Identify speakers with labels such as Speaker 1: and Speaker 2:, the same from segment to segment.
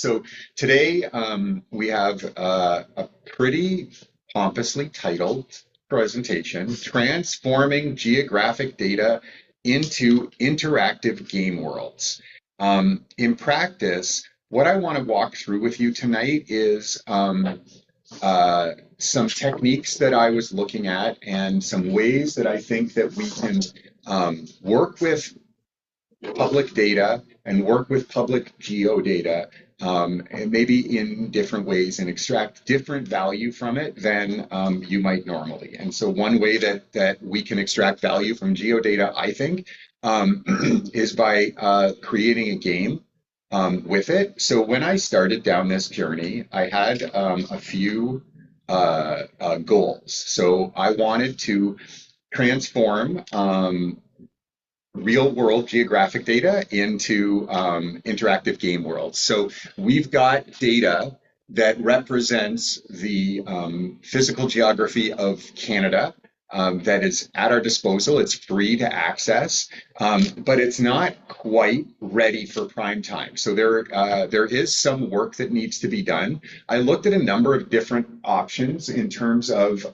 Speaker 1: So today we have a pretty pompously titled presentation, Transforming Geographic Data into Interactive Game Worlds. In practice, what I want to walk through with you tonight is some techniques that I was looking at and some ways that I think that we can work with public data and work with public geodata, and maybe in different ways and extract different value from it than you might normally. And so one way that we can extract value from geodata, I think, is by creating a game with it. So when I started down this journey, I had a few goals. So I wanted to transform real world geographic data into interactive game worlds. So we've got data that represents the physical geography of Canada that is at our disposal. It's free to access, but it's not quite ready for prime time. So there is some work that needs to be done. I looked at a number of different options in terms of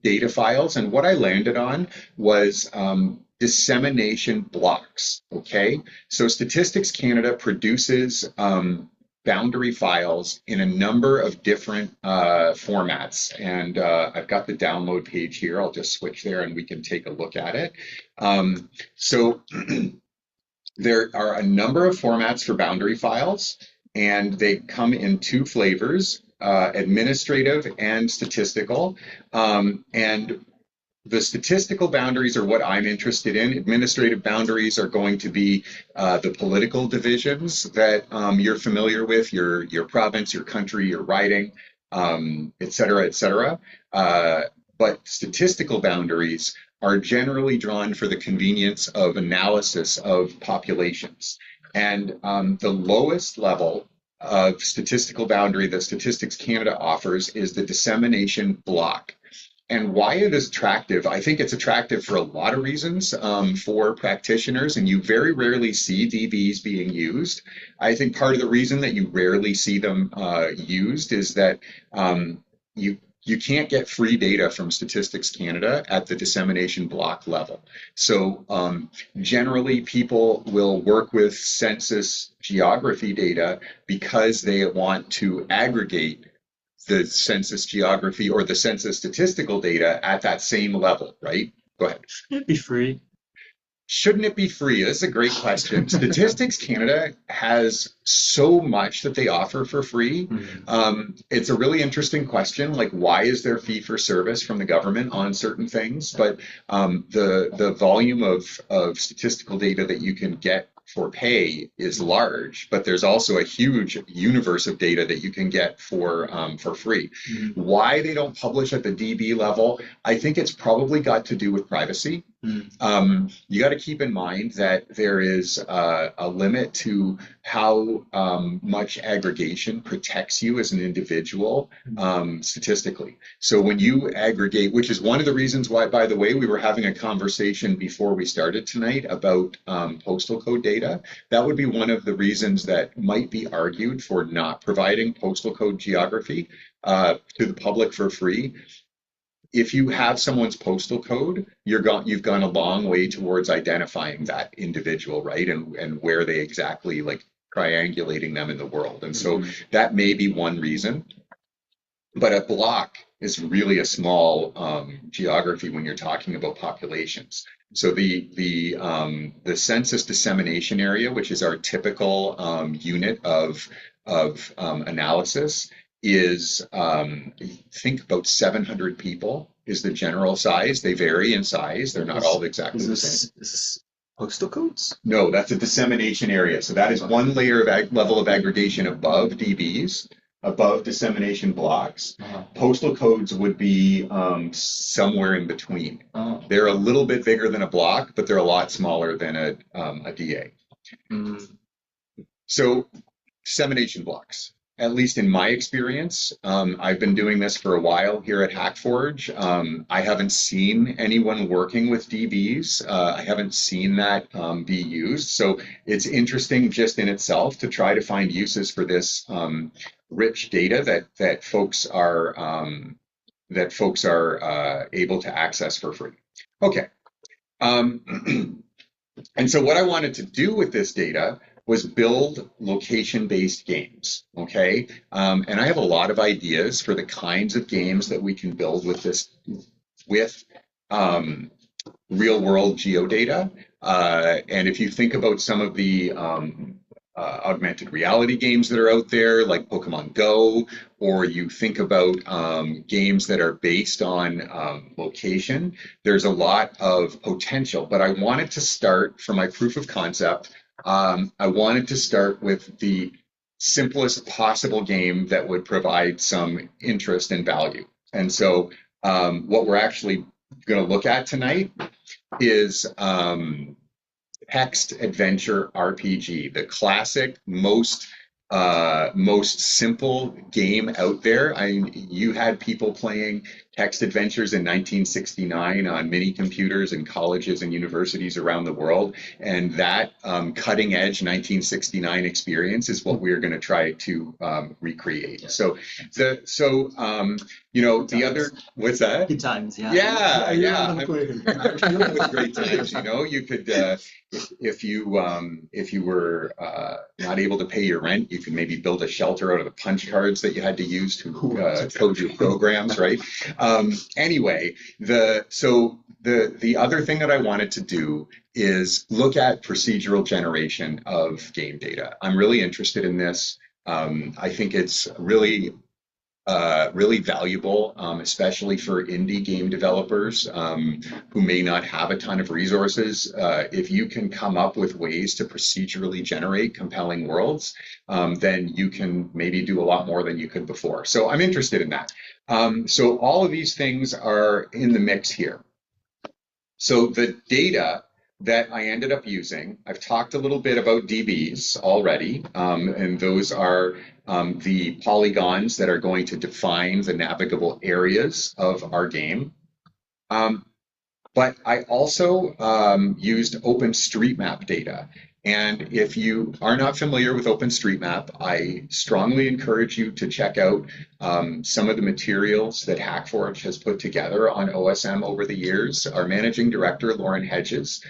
Speaker 1: data files, and what I landed on was dissemination blocks. Okay, so Statistics Canada produces boundary files in a number of different formats, and I've got the download page here. I'll just switch there and we can take a look at it. So there are a number of formats for boundary files, and they come in two flavors, administrative and statistical. And the statistical boundaries are what I'm interested in. Administrative boundaries are going to be the political divisions that you're familiar with, your province, your country, your riding, et cetera, et cetera. But statistical boundaries are generally drawn for the convenience of analysis of populations. And the lowest level of statistical boundary that Statistics Canada offers is the dissemination block. And why it is attractive, I think it's attractive for a lot of reasons for practitioners, and you very rarely see DBs being used. I think part of the reason that you rarely see them used is that you can't get free data from Statistics Canada at the dissemination block level. So generally people will work with census geography data because they want to aggregate the census geography or the census statistical data at that same level, right? Go ahead.
Speaker 2: It'd be free.
Speaker 1: Shouldn't it be free? This is a great question. Statistics Canada has so much that they offer for free. It's a really interesting question, like why is there fee for service from the government on certain things? But the volume of statistical data that you can get for pay is large, but there's also a huge universe of data that you can get for free. Why they don't publish at the DB level, I think it's probably got to do with privacy. You got to keep in mind that there is a limit to how much aggregation protects you as an individual statistically. So when you aggregate, which is one of the reasons why, by the way, we were having a conversation before we started tonight about postal code data. That would be one of the reasons that might be argued for not providing postal code geography to the public for free. If you have someone's postal code, you've gone a long way towards identifying that individual, right? And where they exactly, like triangulating them in the world. And so that may be one reason. But a block is really a small geography when you're talking about populations. So the census dissemination area, which is our typical unit of analysis, is think about 700 people is the general size. They vary in size. They're not all exactly the same.
Speaker 2: Is this postal codes?
Speaker 1: No, that's a dissemination area. So that is one layer of level of aggregation above DBs, above dissemination blocks. Postal codes would be somewhere in between. They're a little bit bigger than a block, but they're a lot smaller than a DA. So dissemination blocks. at least in my experience, I've been doing this for a while here at Hackforge. I haven't seen anyone working with DBs. I haven't seen that be used. So it's interesting just in itself to try to find uses for this rich data that folks are able to access for free. Okay. Um, And so what I wanted to do with this data was build location-based games, okay? And I have a lot of ideas for the kinds of games that we can build with this, with um, real-world geodata. And if you think about some of the augmented reality games that are out there, like Pokemon Go, or you think about games that are based on location, there's a lot of potential. But I wanted to start for my proof of concept. I wanted to start with the simplest possible game that would provide some interest and value. And so what we're actually going to look at tonight is text adventure RPG, the classic, most simple game out there. You had people playing text adventures in 1969 on mini computers in colleges and universities around the world, and that cutting edge 1969 experience is what we're going to try to recreate. So the other, what's that?
Speaker 2: Good times, yeah.
Speaker 1: Yeah. I'm familiar with great times. You could if you were not able to pay your rent, you could maybe build a shelter out of the punch cards that you had to use to code your programs, right? Anyway, the other thing that I wanted to do is look at procedural generation of game data. I'm really interested in this. I think it's really valuable, especially for indie game developers who may not have a ton of resources. If you can come up with ways to procedurally generate compelling worlds, then you can maybe do a lot more than you could before. So I'm interested in that. So all of these things are in the mix here. So the data that I ended up using, I've talked a little bit about DBs already, and those are the polygons that are going to define the navigable areas of our game. But I also used OpenStreetMap data. And if you are not familiar with OpenStreetMap, I strongly encourage you to check out some of the materials that Hackforge has put together on OSM over the years. Our managing director, Lauren Hedges,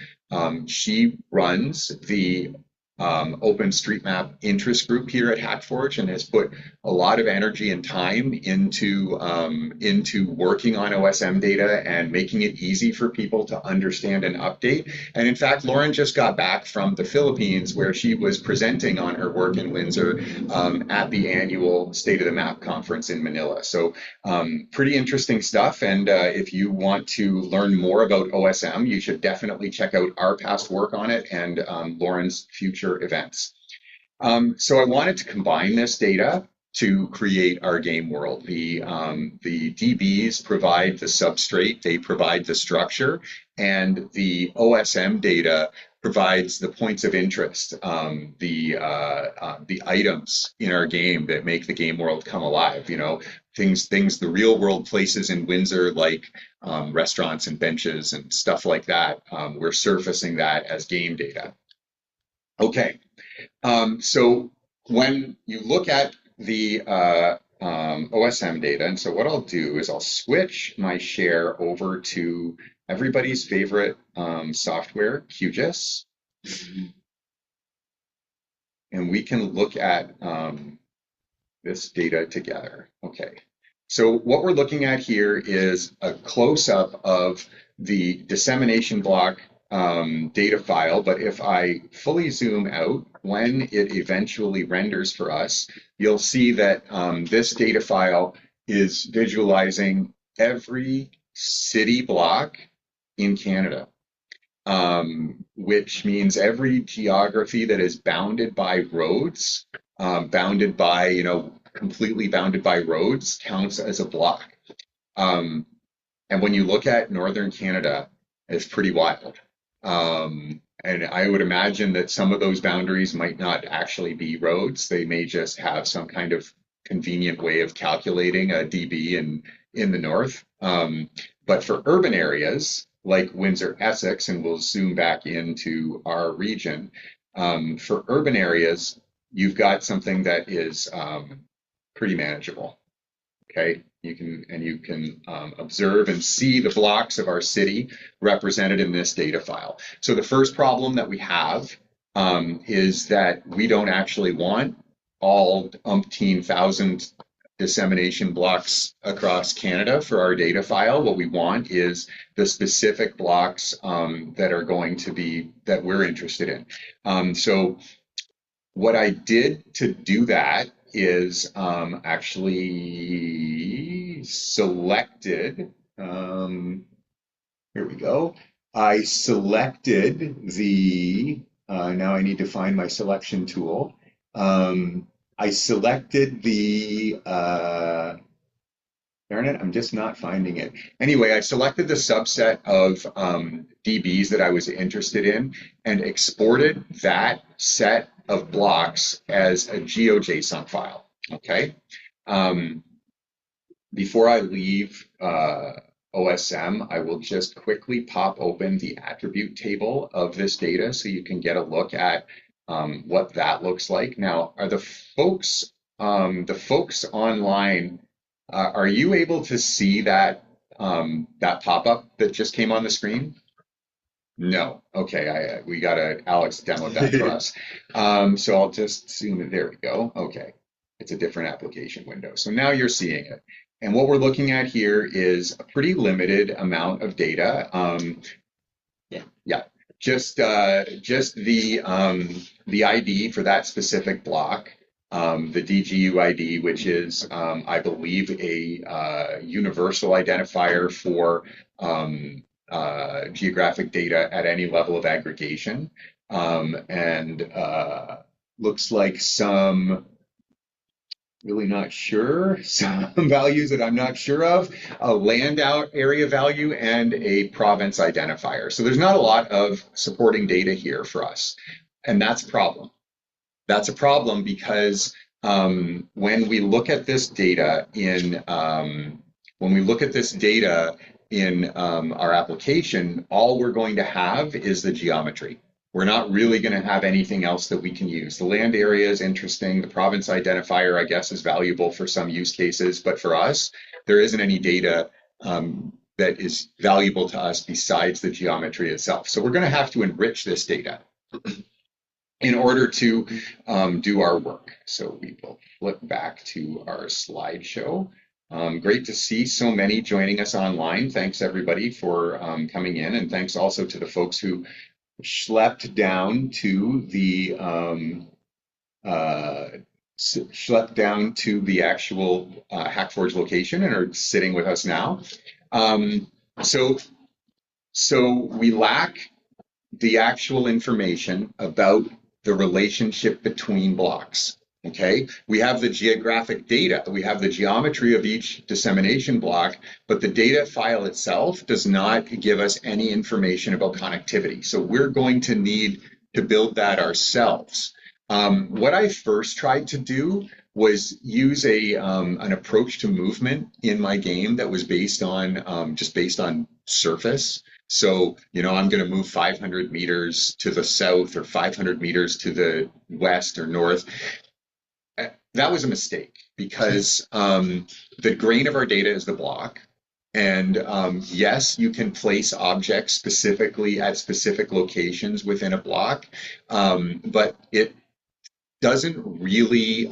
Speaker 1: she runs the OpenStreetMap interest group here at Hackforge and has put a lot of energy and time into working on OSM data and making it easy for people to understand and update. And in fact, Lauren just got back from the Philippines where she was presenting on her work in Windsor at the annual State of the Map conference in Manila. So pretty interesting stuff. And if you want to learn more about OSM, you should definitely check out our past work on it and Lauren's future events. So I wanted to combine this data to create our game world. The DBs provide the substrate, they provide the structure, and the OSM data provides the points of interest, the items in our game that make the game world come alive. Things, the real world places in Windsor, like restaurants and benches and stuff like that. We're surfacing that as game data. Okay, so when you look at the OSM data, and so what I'll do is I'll switch my share over to everybody's favorite software, QGIS, and we can look at this data together. Okay, so what we're looking at here is a close-up of the dissemination block data file, but if I fully zoom out, when it eventually renders for us, you'll see that this data file is visualizing every city block in Canada, which means every geography that is bounded by roads, completely bounded by roads, counts as a block. And when you look at northern Canada, it's pretty wild. And I would imagine that some of those boundaries might not actually be roads. They may just have some kind of convenient way of calculating a dB in the north. But for urban areas like Windsor, Essex, and we'll zoom back into our region, for urban areas, you've got something that is pretty manageable. Okay, you can observe and see the blocks of our city represented in this data file. So the first problem that we have is that we don't actually want all umpteen thousand dissemination blocks across Canada for our data file. What we want is the specific blocks that we're interested in. So what I did to do that is actually selected, here we go. I selected now I need to find my selection tool. I selected darn it, I'm just not finding it. Anyway, I selected the subset of DBs that I was interested in and exported that set of blocks as a GeoJSON file. Okay. Before I leave OSM, I will just quickly pop open the attribute table of this data so you can get a look at what that looks like. Now, are the folks online? Are you able to see that pop-up that just came on the screen? No. Okay, we got Alex demo that for us. So I'll just zoom in. There we go. Okay, it's a different application window. So now you're seeing it. And what we're looking at here is a pretty limited amount of data. Yeah, just the ID for that specific block. The DGU ID, which is, I believe, a universal identifier for geographic data at any level of aggregation, and looks like some, really not sure, some values that I'm not sure of, a land out area value and a province identifier. So there's not a lot of supporting data here for us, and that's a problem. That's a problem because when we look at this data in our application, all we're going to have is the geometry. We're not really going to have anything else that we can use. The land area is interesting. The province identifier, I guess, is valuable for some use cases, but for us, there isn't any data that is valuable to us besides the geometry itself. So we're going to have to enrich this data in order to do our work. So we will flip back to our slideshow. Great to see so many joining us online. Thanks everybody for coming in, and thanks also to the folks who schlepped down to the actual Hackforge location and are sitting with us now. So we lack the actual information about the relationship between blocks. Okay, we have the geographic data, we have the geometry of each dissemination block, but the data file itself does not give us any information about connectivity. So we're going to need to build that ourselves. What I first tried to do was use an approach to movement in my game that was based on surface. So, I'm going to move 500 meters to the south or 500 meters to the west or north. That was a mistake because the grain of our data is the block. And yes, you can place objects specifically at specific locations within a block, but it doesn't really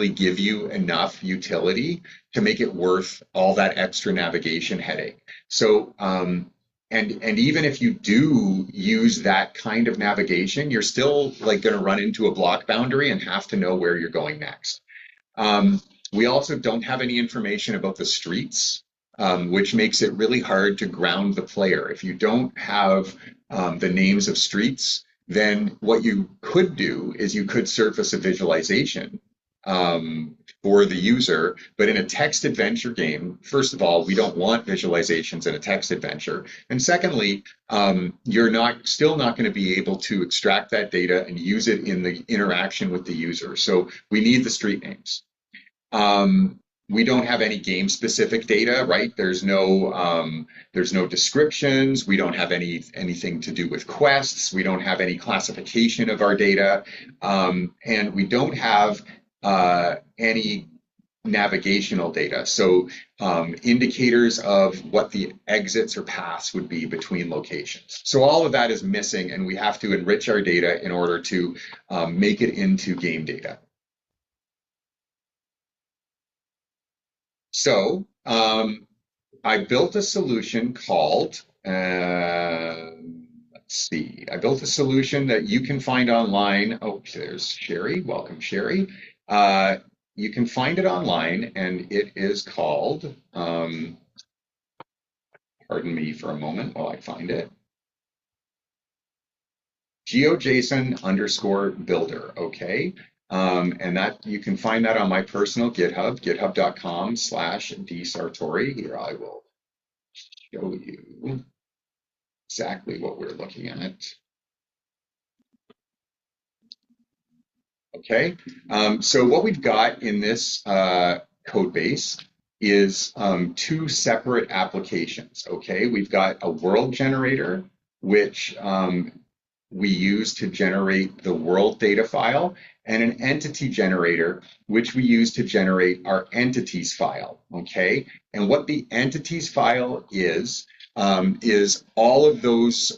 Speaker 1: give you enough utility to make it worth all that extra navigation headache. So and even if you do use that kind of navigation, you're still going to run into a block boundary and have to know where you're going next. We also don't have any information about the streets, which makes it really hard to ground the player. If you don't have the names of streets, then what you could do is you could surface a visualization for the user. But in a text adventure game, first of all, we don't want visualizations in a text adventure. And secondly, you're still not going to be able to extract that data and use it in the interaction with the user. So we need the street names. We don't have any game specific data, right? There's no descriptions. We don't have anything to do with quests. We don't have any classification of our data. And we don't have any navigational data. So indicators of what the exits or paths would be between locations. So all of that is missing, and we have to enrich our data in order to make it into game data. So I built a solution called, let's see, I built a solution that you can find online. Oh, there's Sherry. Welcome, Sherry. You can find it online, and it is called, pardon me for a moment while I find it, GeoJSON_builder, okay? And that you can find that on my personal GitHub, github.com/dsartori. Here, I will show you exactly what we're looking at. Okay, so what we've got in this code base is two separate applications, okay? We've got a world generator, which we use to generate the world data file, and an entity generator, which we use to generate our entities file, okay? And what the entities file is all of those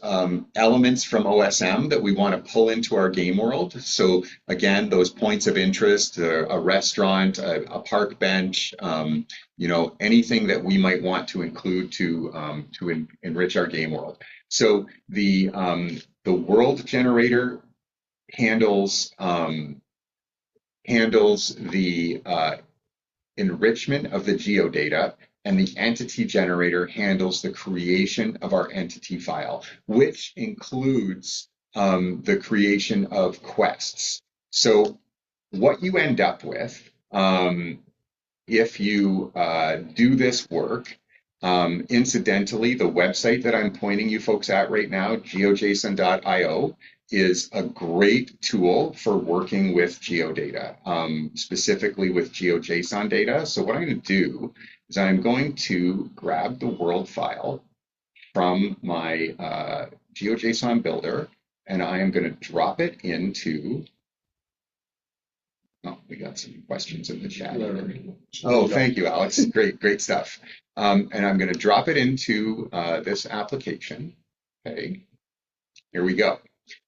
Speaker 1: elements from OSM that we want to pull into our game world. So again, those points of interest, a restaurant, a park bench, you know, anything that we might want to include to enrich our game world. So the world generator handles the enrichment of the geodata, and the entity generator handles the creation of our entity file, which includes the creation of quests. So what you end up with, if you do this work, incidentally, the website that I'm pointing you folks at right now, geojson.io, is a great tool for working with geodata, specifically with GeoJSON data. So what I'm going to do is I'm going to grab the world file from my GeoJSON builder, and I am going to drop it into, oh, we got some questions in the chat. Oh, thank you, Alex. Great stuff. And I'm going to drop it into this application. Okay, here we go.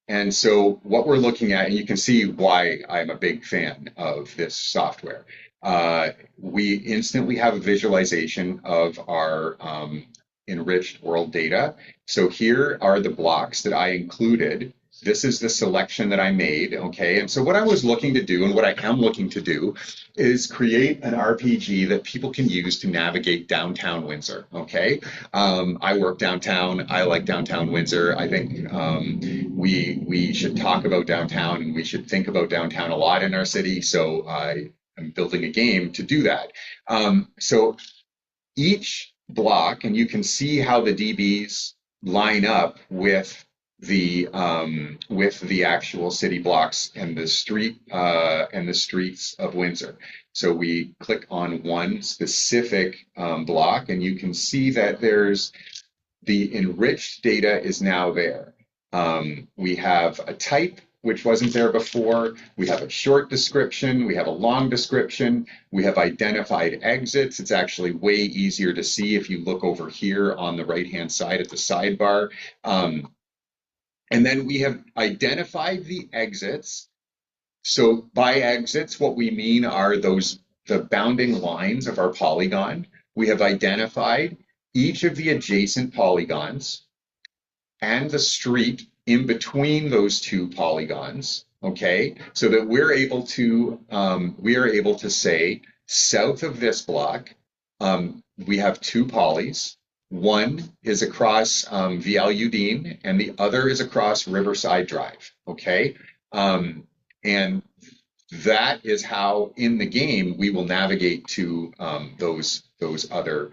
Speaker 1: And so what we're looking at, and you can see why I'm a big fan of this software. We instantly have a visualization of our enriched world data. So here are the blocks that I included. This is the selection that I made, okay? And so what I was looking to do, and what I am looking to do, is create an RPG that people can use to navigate downtown Windsor, okay? I work downtown. I like downtown Windsor. I think we should talk about downtown, and we should think about downtown a lot in our city. So I am building a game to do that. So each block, and you can see how the DBs line up with the actual city blocks and the streets of Windsor. So we click on one specific block, and you can see that there's the enriched data is now there. We have a type which wasn't there before. We have a short description. We have a long description. We have identified exits. It's actually way easier to see if you look over here on the right-hand side at the sidebar. And then we have identified the exits. So by exits, what we mean are the bounding lines of our polygon. We have identified each of the adjacent polygons and the street in between those two polygons, okay? So that we are able to say, south of this block, we have two polys. One is across VL Udine, and the other is across Riverside Drive, okay? And that is how in the game we will navigate to those other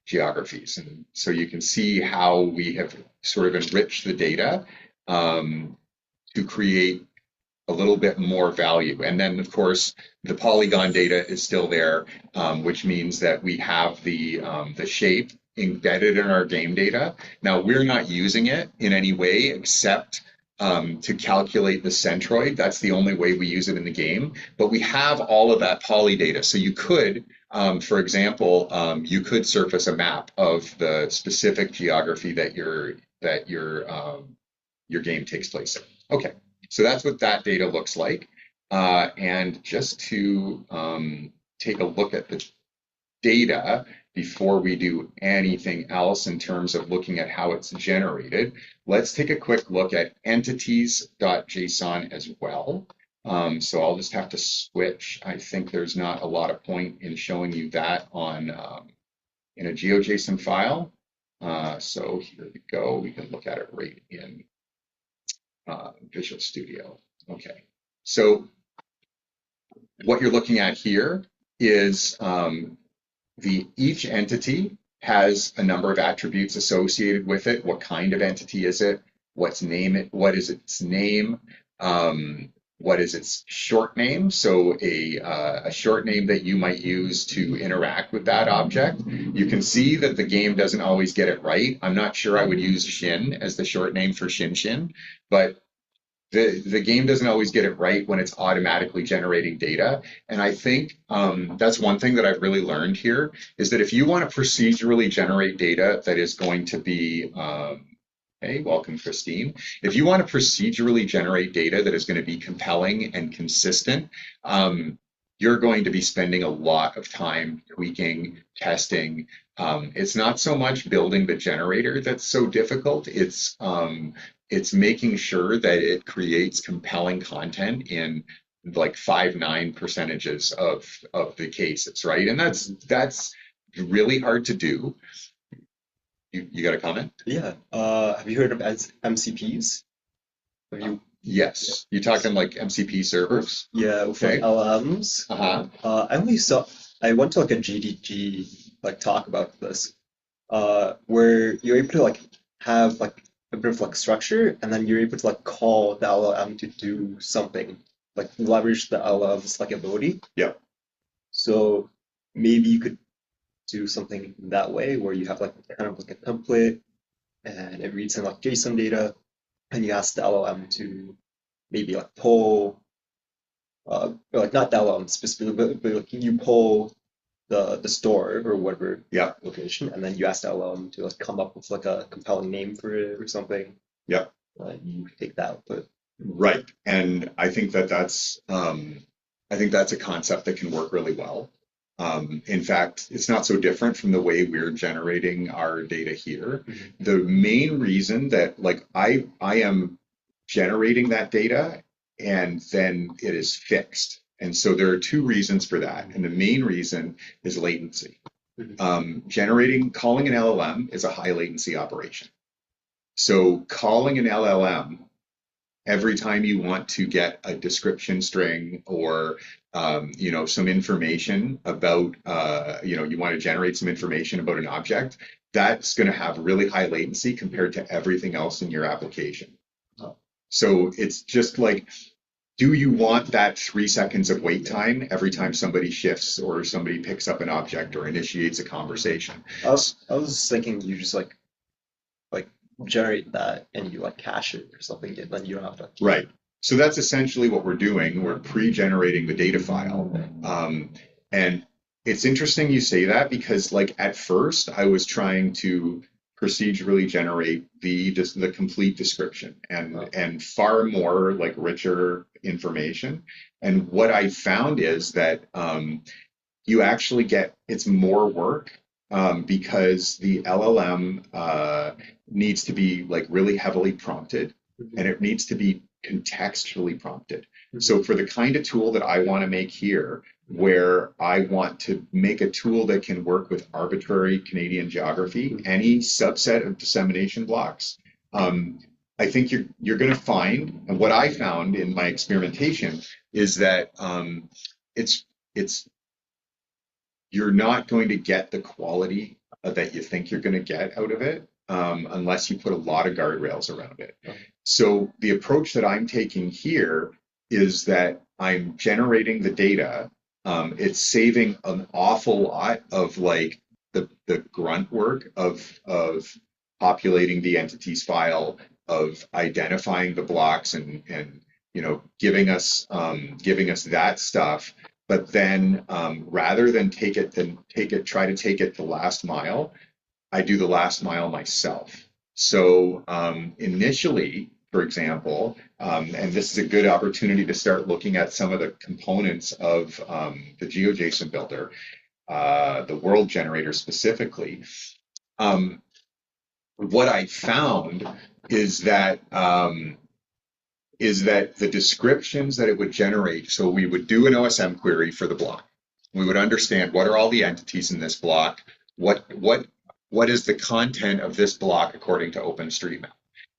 Speaker 1: geographies. And so you can see how we have sort of enriched the data to create a little bit more value. And then, of course, the polygon data is still there, which means that we have the shape embedded in our game data. Now, we're not using it in any way except to calculate the centroid. That's the only way we use it in the game. But we have all of that poly data. So you could, for example, you could surface a map of the specific geography that your game takes place in. Okay, so that's what that data looks like. And just to take a look at the data before we do anything else in terms of looking at how it's generated, let's take a quick look at entities.json as well. So I'll just have to switch. I think there's not a lot of point in showing you that on in a GeoJSON file. So here we go. We can look at it right in Visual Studio. Okay, so what you're looking at here is each entity has a number of attributes associated with it. What kind of entity is it? What is its name? What is its short name? So a short name that you might use to interact with that object. You can see that the game doesn't always get it right. I'm not sure I would use Shin as the short name for Shin Shin, but the game doesn't always get it right when it's automatically generating data. And I think that's one thing that I've really learned here is that if you want to procedurally generate data that is going to be, hey, welcome, Christine. If you want to procedurally generate data that is going to be compelling and consistent, you're going to be spending a lot of time tweaking, testing. It's not so much building the generator that's so difficult. It's making sure that it creates compelling content in like 5-9% of the cases, right? And that's really hard to do. You got a comment?
Speaker 2: Yeah. Have you heard of MCPs? Have you?
Speaker 1: Yes. You're talking like MCP servers?
Speaker 2: Yeah, with like
Speaker 1: Okay.
Speaker 2: LLMs. I went to like a GDG like talk about this, where you're able to like have like a bit of like structure, and then you're able to like call the LLM to do something, like leverage the LLM's like ability.
Speaker 1: Yeah.
Speaker 2: So maybe you could do something that way where you have like kind of like a template and it reads in like JSON data, and you ask the LLM to maybe like pull, or like not the LLM specifically, but like you pull the store or whatever
Speaker 1: Yeah.
Speaker 2: location, and then you ask the LLM to like come up with like a compelling name for it or something.
Speaker 1: Yeah.
Speaker 2: You take that output.
Speaker 1: Right. And I think that's a concept that can work really well. In fact, it's not so different from the way we're generating our data here.
Speaker 2: Mm-hmm.
Speaker 1: The main reason that like I am generating that data and then it is fixed. And so there are two reasons for that. And the main reason is latency.
Speaker 2: Mm-hmm.
Speaker 1: Calling an LLM is a high latency operation. So calling an LLM every time you want to get a description string or some information about you want to generate some information about an object, that's going to have really high latency compared to everything else in your application.
Speaker 2: Oh.
Speaker 1: So it's just like, do you want that 3 seconds of wait time every time somebody shifts or somebody picks up an object or initiates a conversation?
Speaker 2: I was thinking you just like generate that and you like cache it or something, and then you don't have to.
Speaker 1: Right. So that's essentially what we're doing. We're pre-generating the data file. And it's interesting you say that because like at first I was trying to procedurally generate the complete description and far more like richer information. And what I found is that you actually it's more work because the LLM needs to be like really heavily prompted, and it needs to be contextually prompted. So for the kind of tool that I want to make here, where I want to make a tool that can work with arbitrary Canadian geography, any subset of dissemination blocks, I think you're going to find, and what I found in my experimentation is that it's it's you're not going to get the quality that you think you're going to get out of it unless you put a lot of guardrails around it. So the approach that I'm taking here is that I'm generating the data. It's saving an awful lot of like the grunt work of populating the entities file, of identifying the blocks and giving us that stuff. But then rather than try to take it the last mile, I do the last mile myself. So initially, for example, and this is a good opportunity to start looking at some of the components of the GeoJSON builder, the world generator specifically. What I found is that the descriptions that it would generate. So we would do an OSM query for the block. We would understand what are all the entities in this block. What is the content of this block according to OpenStreetMap?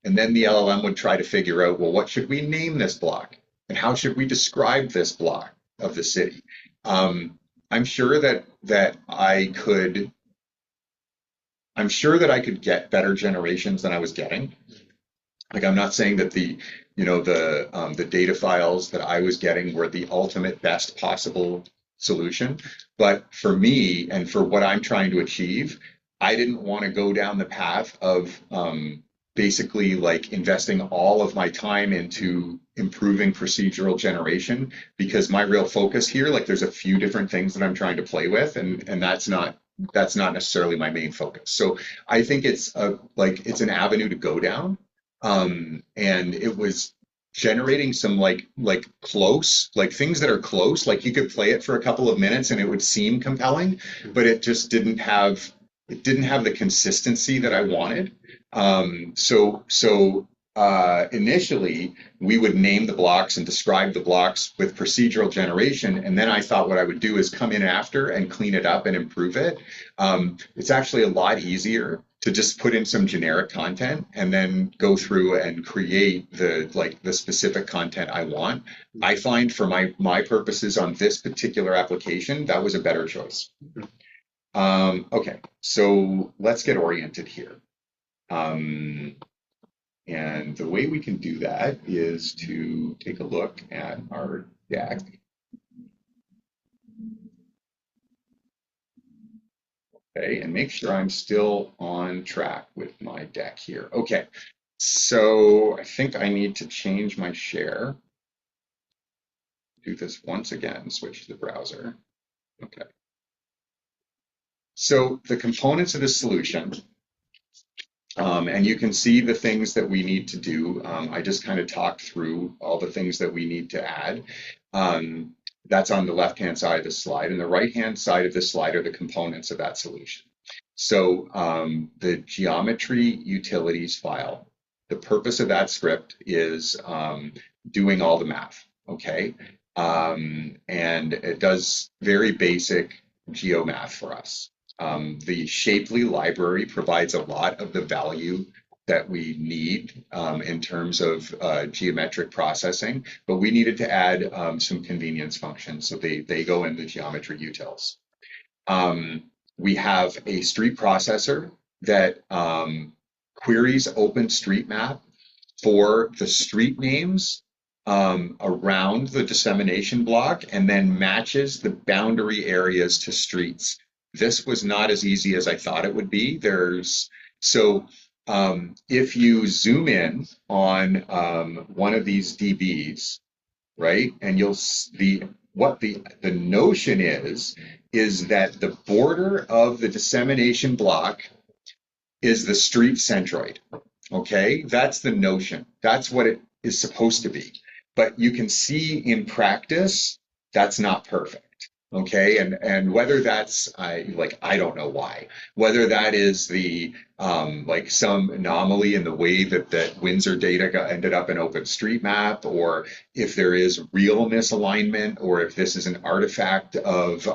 Speaker 1: And then the LLM would try to figure out, well, what should we name this block? And how should we describe this block of the city? I'm sure that I could get better generations than I was getting. Like, I'm not saying that the data files that I was getting were the ultimate best possible solution, but for me and for what I'm trying to achieve, I didn't want to go down the path of basically like investing all of my time into improving procedural generation, because my real focus here, like, there's a few different things that I'm trying to play with, and that's not necessarily my main focus. So I think it's an avenue to go down. And it was generating some like close, like things that are close, like you could play it for a couple of minutes and it would seem compelling, but it just didn't have the consistency that I wanted. Initially we would name the blocks and describe the blocks with procedural generation, and then I thought what I would do is come in after and clean it up and improve it. It's actually a lot easier to just put in some generic content and then go through and create the specific content I want. I find for my purposes on this particular application, that was a better choice. Okay, so let's get oriented here. And the way we can do that is to take a look at our deck. Okay, and make sure I'm still on track with my deck here. Okay, so I think I need to change my share. Do this once again, switch to the browser. Okay. So the components of the solution, and you can see the things that we need to do. I just kind of talked through all the things that we need to add. That's on the left-hand side of the slide, and the right-hand side of the slide are the components of that solution. So the geometry utilities file, the purpose of that script is doing all the math, okay? And it does very basic geomath for us. The Shapely library provides a lot of the value that we need in terms of geometric processing, but we needed to add some convenience functions, so they go in the geometry utils. We have a street processor that queries OpenStreetMap for the street names around the dissemination block and then matches the boundary areas to streets. This was not as easy as I thought it would be. If you zoom in on one of these DBs, right, and the notion is that the border of the dissemination block is the street centroid. Okay, that's the notion. That's what it is supposed to be. But you can see in practice that's not perfect. Okay, and whether that's I don't know why. Whether that is the some anomaly in the way that Windsor data ended up in OpenStreetMap, or if there is real misalignment, or if this is an artifact of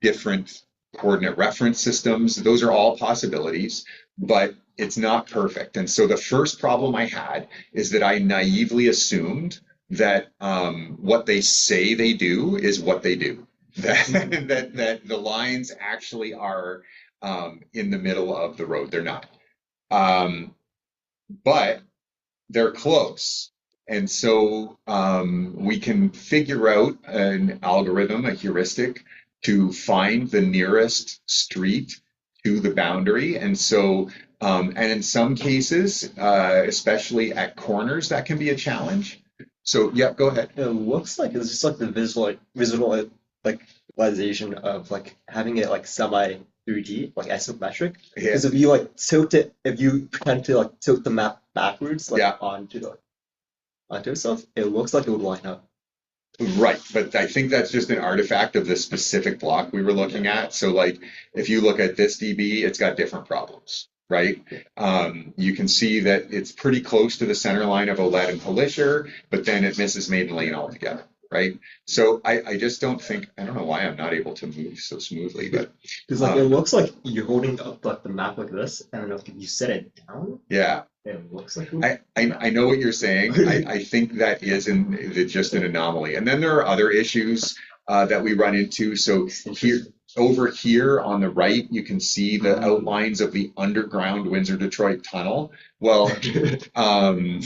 Speaker 1: different coordinate reference systems. Those are all possibilities, but it's not perfect. And so the first problem I had is that I naively assumed that what they say they do is what they do. That the lines actually are in the middle of the road. They're not. Um, but they're close. And so we can figure out an algorithm, a heuristic, to find the nearest street to the boundary. And so, and in some cases, especially at corners, that can be a challenge. So, yeah, go ahead.
Speaker 2: It looks like it's just like the visual like visualization of like having it like semi 3D, like isometric.
Speaker 1: Yeah,
Speaker 2: Because if you like tilt it, if you pretend to like tilt the map backwards, like
Speaker 1: yeah.
Speaker 2: onto itself, it looks like it would line up.
Speaker 1: Right, but I think that's just an artifact of the specific block we were looking at. So, like, if you look at this DB, it's got different problems, right? You can see that it's pretty close to the center line of OLED and Polisher, but then it misses maiden lane altogether, right? So I just don't think, I don't know why I'm not able to move so smoothly, but
Speaker 2: Because like it looks like you're holding up like the map like this, and if you set it down,
Speaker 1: yeah.
Speaker 2: it looks like
Speaker 1: I know what you're saying. I think that is just an anomaly. And then there are other issues that we run into. So here, over here on the right, you can see the outlines of the underground Windsor-Detroit tunnel. Well, OSM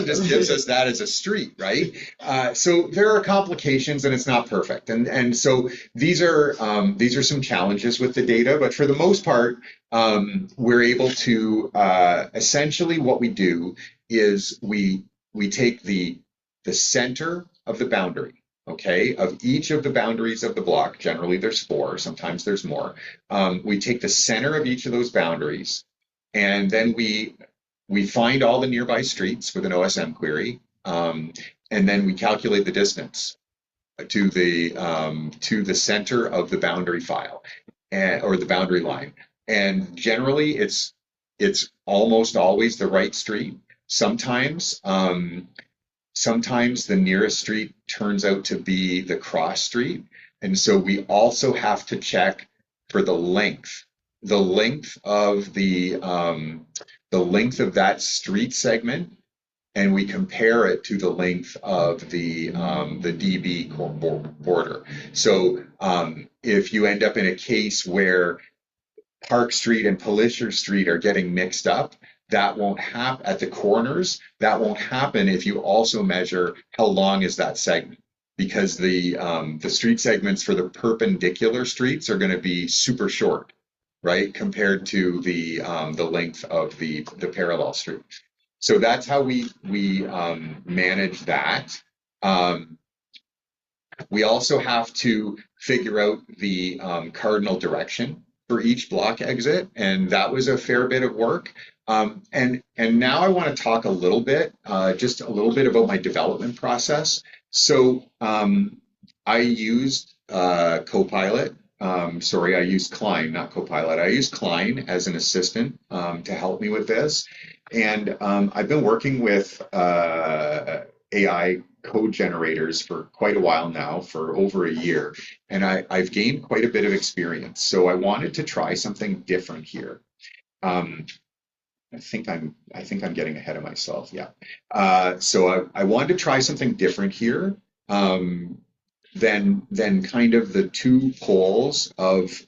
Speaker 1: just gives us that as a street, right? So there are complications and it's not perfect. And so these are some challenges with the data, but for the most part, we're able to essentially what we do is we take the center of the boundary, okay, of each of the boundaries of the block. Generally, there's four. Sometimes there's more. We take the center of each of those boundaries, and then we find all the nearby streets with an OSM query, and then we calculate the distance to the center of the boundary file or the boundary line. And generally, it's almost always the right street. Sometimes the nearest street turns out to be the cross street, and so we also have to check for the length of the length of that street segment, and we compare it to the length of the DB border. So if you end up in a case where Park Street and Polisher Street are getting mixed up, that won't happen at the corners. That won't happen if you also measure how long is that segment, because the street segments for the perpendicular streets are going to be super short, right, compared to the length of the parallel street. So that's how we manage that. Um, we also have to figure out the cardinal direction for each block exit, and that was a fair bit of work. And now I want to talk a little bit, just a little bit about my development process. So I used Copilot. Sorry, I used Klein, not Copilot. I used Klein as an assistant to help me with this. And I've been working with AI code generators for quite a while now, for over a year, and I've gained quite a bit of experience. So I wanted to try something different here. Um, I think I'm getting ahead of myself. Yeah. So I wanted to try something different here. Than kind of the two poles of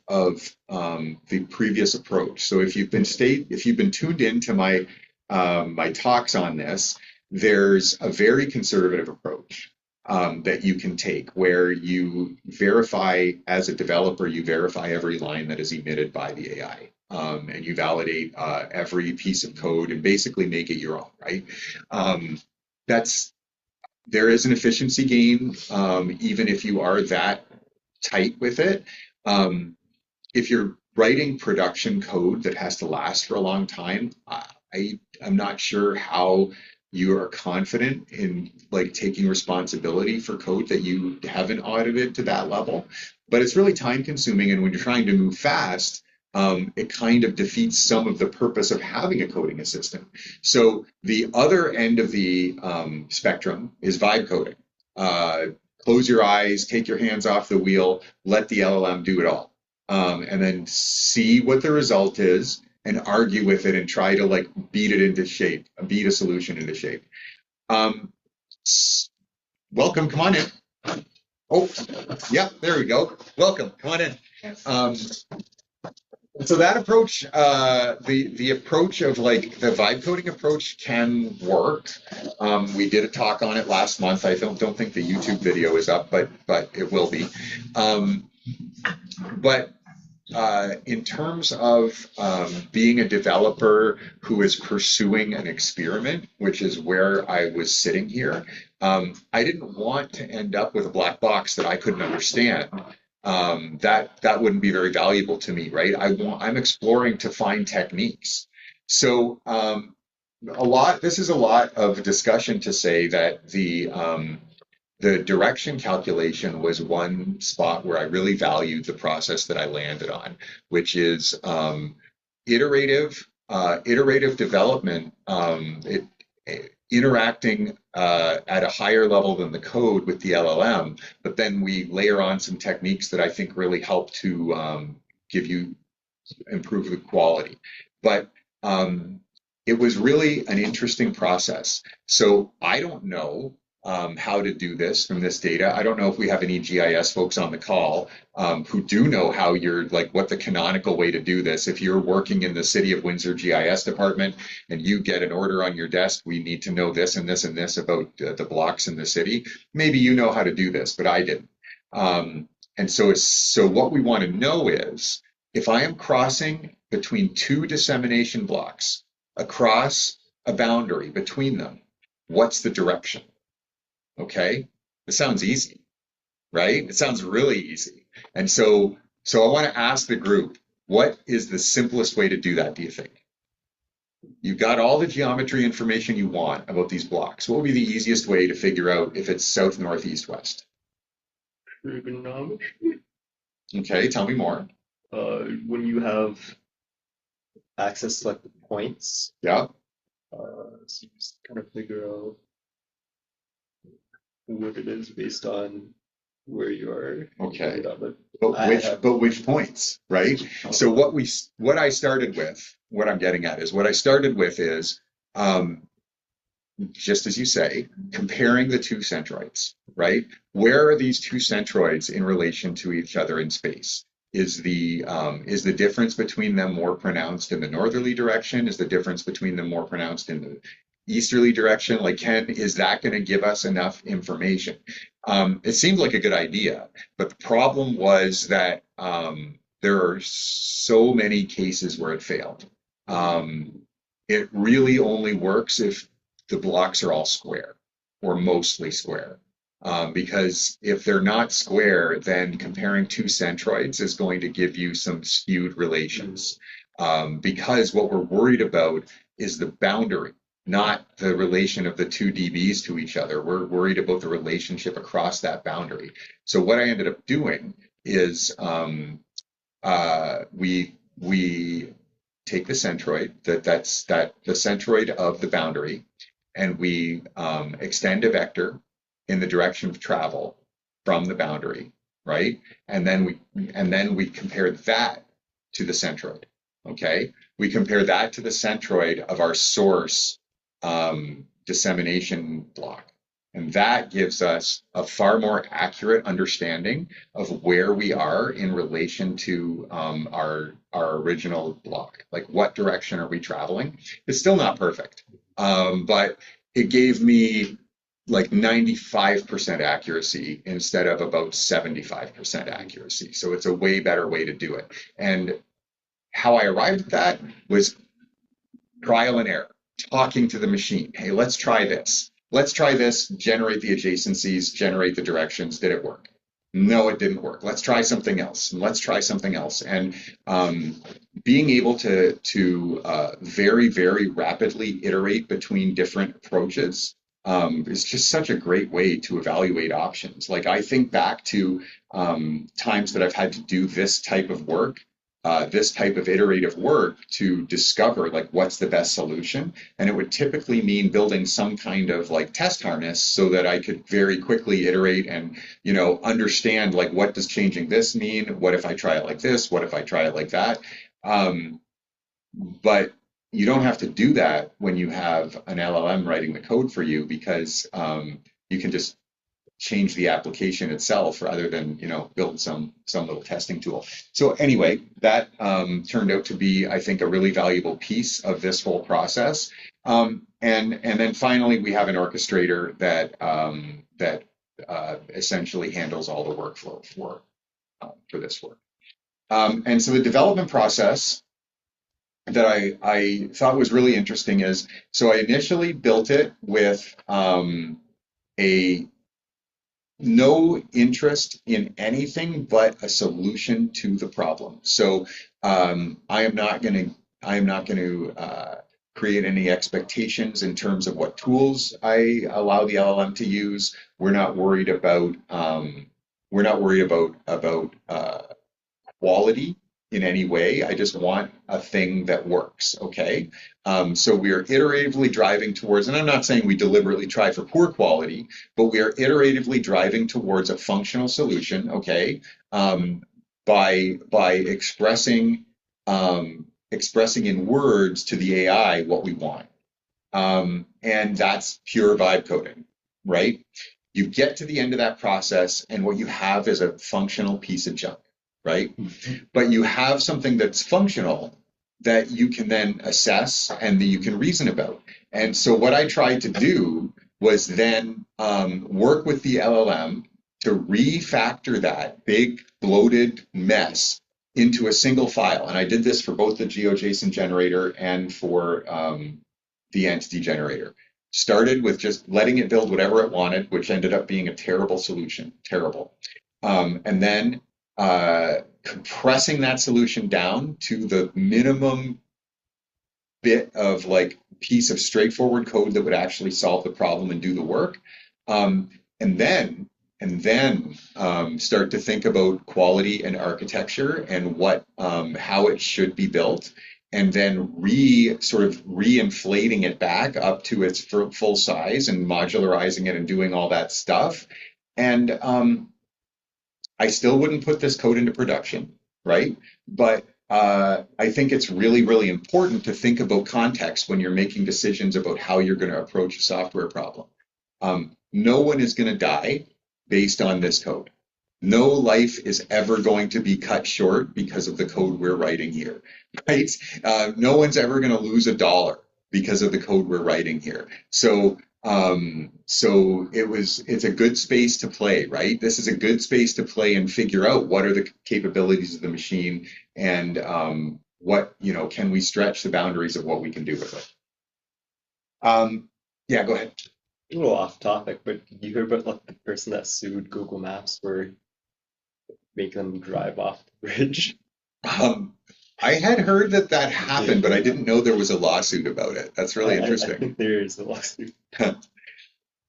Speaker 1: the previous approach. So if you've been tuned into my my talks on this, there's a very conservative approach that you can take where you verify as a developer, you verify every line that is emitted by the AI. And you validate every piece of code and basically make it your own, right? That's There is an efficiency gain, even if you are that tight with it. If you're writing production code that has to last for a long time, I'm not sure how you are confident in like taking responsibility for code that you haven't audited to that level. But it's really time consuming, and when you're trying to move fast, it kind of defeats some of the purpose of having a coding assistant. So the other end of the spectrum is vibe coding. Close your eyes, take your hands off the wheel, let the LLM do it all, and then see what the result is, and argue with it and try to like beat it into shape, beat a solution into shape. Um, Welcome, come on in. Oh, yeah, there we go. Welcome, come on in. Um, so that approach, the approach of like the vibe coding approach can work. We did a talk on it last month. I don't think the YouTube video is up, but it will be. Um, but in terms of being a developer who is pursuing an experiment, which is where I was sitting here, I didn't want to end up with a black box that I couldn't understand. That wouldn't be very valuable to me, right? I'm exploring to find techniques. So this is a lot of discussion to say that the direction calculation was one spot where I really valued the process that I landed on, which is iterative development, interacting at a higher level than the code with the LLM, but then we layer on some techniques that I think really help to improve the quality. But it was really an interesting process. So I don't know how to do this from this data. I don't know if we have any GIS folks on the call who do know how you're like what the canonical way to do this. If you're working in the City of Windsor GIS department and you get an order on your desk, we need to know this and this and this about the blocks in the city. Maybe you know how to do this, but I didn't. And so what we want to know is if I am crossing between two dissemination blocks across a boundary between them, what's the direction? Okay, it sounds easy, right? It sounds really easy. And so I want to ask the group, what is the simplest way to do that, do you think? You've got all the geometry information you want about these blocks. What would be the easiest way to figure out if it's south, north, east, west?
Speaker 2: Trigonometry.
Speaker 1: Okay, tell me more.
Speaker 2: When you have access to like the points,
Speaker 1: Yeah.
Speaker 2: so you just kind of figure out what it is based on where you are.
Speaker 1: Okay.
Speaker 2: But
Speaker 1: But which points, right? So what I started with, what I'm getting at is what I started with is just as you say, comparing the two centroids, right? Where are these two centroids in relation to each other in space? Is the difference between them more pronounced in the northerly direction? Is the difference between them more pronounced in the easterly direction? Like, is that going to give us enough information? It seemed like a good idea, but the problem was that there are so many cases where it failed. It really only works if the blocks are all square or mostly square. Because if they're not square, then comparing two centroids is going to give you some skewed relations. Because what we're worried about is the boundary, not the relation of the two DBs to each other. We're worried about the relationship across that boundary. So what I ended up doing is we take the centroid, that's the centroid of the boundary, and we extend a vector in the direction of travel from the boundary, right? And then we compare that to the centroid. Okay, we compare that to the centroid of our source dissemination block, and that gives us a far more accurate understanding of where we are in relation to our original block. Like, what direction are we traveling? It's still not perfect, but it gave me like 95% accuracy instead of about 75% accuracy. So it's a way better way to do it. And how I arrived at that was trial and error, talking to the machine. Hey, let's try this. Let's try this, generate the adjacencies, generate the directions. Did it work? No, it didn't work. Let's try something else. Let's try something else. And being able to very, very rapidly iterate between different approaches is just such a great way to evaluate options. Like, I think back to times that I've had to do this type of work, this type of iterative work to discover like what's the best solution. And it would typically mean building some kind of like test harness so that I could very quickly iterate and, understand like, what does changing this mean? What if I try it like this? What if I try it like that? But you don't have to do that when you have an LLM writing the code for you, because you can just change the application itself rather than build some little testing tool. So anyway, that turned out to be, I think, a really valuable piece of this whole process. And then finally, we have an orchestrator that essentially handles all the workflow for this work. And so the development process that I thought was really interesting is, so I initially built it with a no interest in anything but a solution to the problem. So I am not going to create any expectations in terms of what tools I allow the LLM to use. We're not worried about quality in any way. I just want a thing that works. Okay. So we are iteratively driving towards, and I'm not saying we deliberately try for poor quality, but we are iteratively driving towards a functional solution. Okay. By expressing in words to the AI what we want. And that's pure vibe coding, right? You get to the end of that process, and what you have is a functional piece of junk, right? But you have something that's functional that you can then assess and that you can reason about. And so what I tried to do was then work with the LLM to refactor that big bloated mess into a single file. And I did this for both the GeoJSON generator and for the entity generator. Started with just letting it build whatever it wanted, which ended up being a terrible solution, terrible. And then compressing that solution down to the minimum bit of like piece of straightforward code that would actually solve the problem and do the work. And then start to think about quality and architecture and how it should be built, and then re-inflating it back up to its full size and modularizing it and doing all that stuff. And I still wouldn't put this code into production, right? But I think it's really, really important to think about context when you're making decisions about how you're going to approach a software problem. No one is going to die based on this code. No life is ever going to be cut short because of the code we're writing here, right? No one's ever going to lose $1 because of the code we're writing here. So it's a good space to play, right? This is a good space to play and figure out what are the capabilities of the machine, and can we stretch the boundaries of what we can do with it? Yeah, go ahead.
Speaker 2: A little off topic, but you heard about like the person that sued Google Maps for making them drive off the bridge?
Speaker 1: I had heard that happened, but I didn't know there was a lawsuit about it. That's really
Speaker 2: I
Speaker 1: interesting.
Speaker 2: think there is a lawsuit.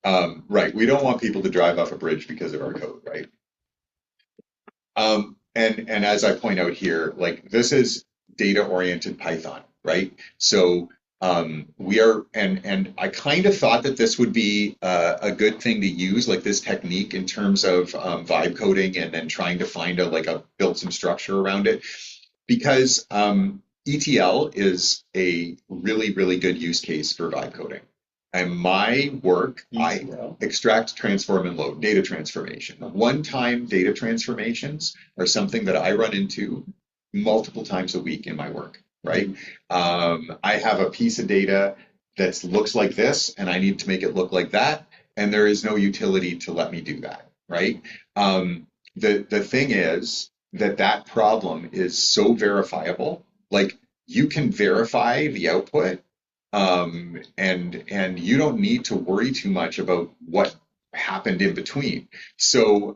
Speaker 1: Right. We don't want people to drive off a bridge because of our code, right? And as I point out here, like this is data-oriented Python, right? So we are, and I kind of thought that this would be a good thing to use, like this technique in terms of vibe coding, and then trying to build some structure around it, because ETL is a really, really good use case for vibe coding. And my work, I extract, transform, and load data transformation. One-time data transformations are something that I run into multiple times a week in my work, right? I have a piece of data that looks like this, and I need to make it look like that, and there is no utility to let me do that, right? The thing is that problem is so verifiable. Like you can verify the output, and you don't need to worry too much about what happened in between. So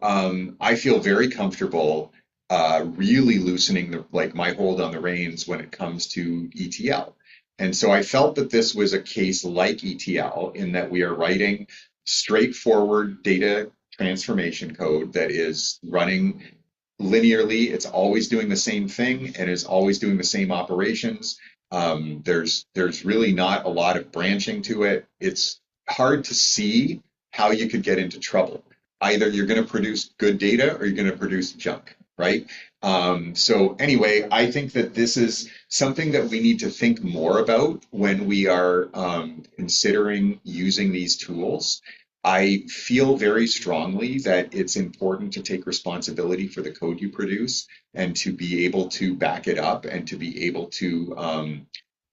Speaker 1: I feel very comfortable really loosening my hold on the reins when it comes to ETL. And so I felt that this was a case like ETL in that we are writing straightforward data transformation code that is running linearly. It's always doing the same thing and is always doing the same operations. There's really not a lot of branching to it. It's hard to see how you could get into trouble. Either you're going to produce good data or you're going to produce junk, right? So anyway, I think that this is something that we need to think more about when we are considering using these tools. I feel very strongly that it's important to take responsibility for the code you produce and to be able to back it up and to be able to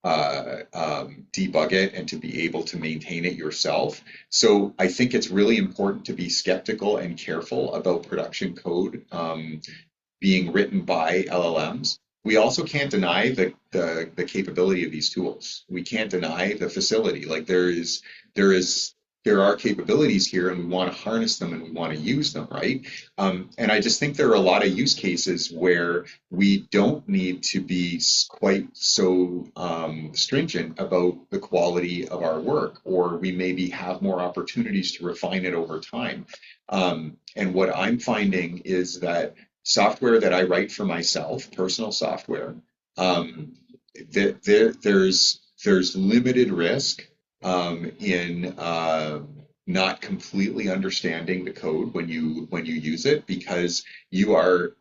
Speaker 1: debug it and to be able to maintain it yourself. So I think it's really important to be skeptical and careful about production code being written by LLMs. We also can't deny the capability of these tools. We can't deny the facility. Like there is there are capabilities here, and we want to harness them and we want to use them, right? And I just think there are a lot of use cases where we don't need to be quite so stringent about the quality of our work, or we maybe have more opportunities to refine it over time. And what I'm finding is that software that I write for myself, personal software, that there's limited risk in not completely understanding the code when you use it, because you are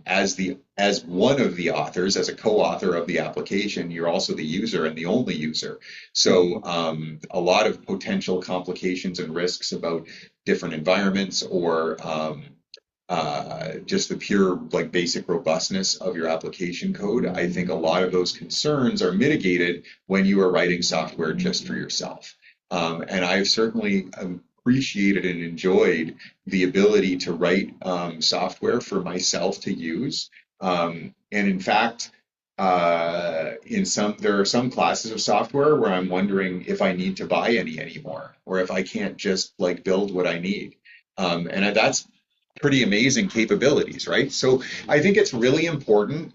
Speaker 1: as one of the authors, as a co-author of the application, you're also the user and the only user. So a lot of potential complications and risks about different environments, or just the pure like basic robustness of your application code. I think a lot of those concerns are mitigated when you are writing software just for yourself. And I've certainly appreciated and enjoyed the ability to write software for myself to use. And in fact, there are some classes of software where I'm wondering if I need to buy any anymore, or if I can't just like build what I need. And that's pretty amazing capabilities, right? So I think it's really important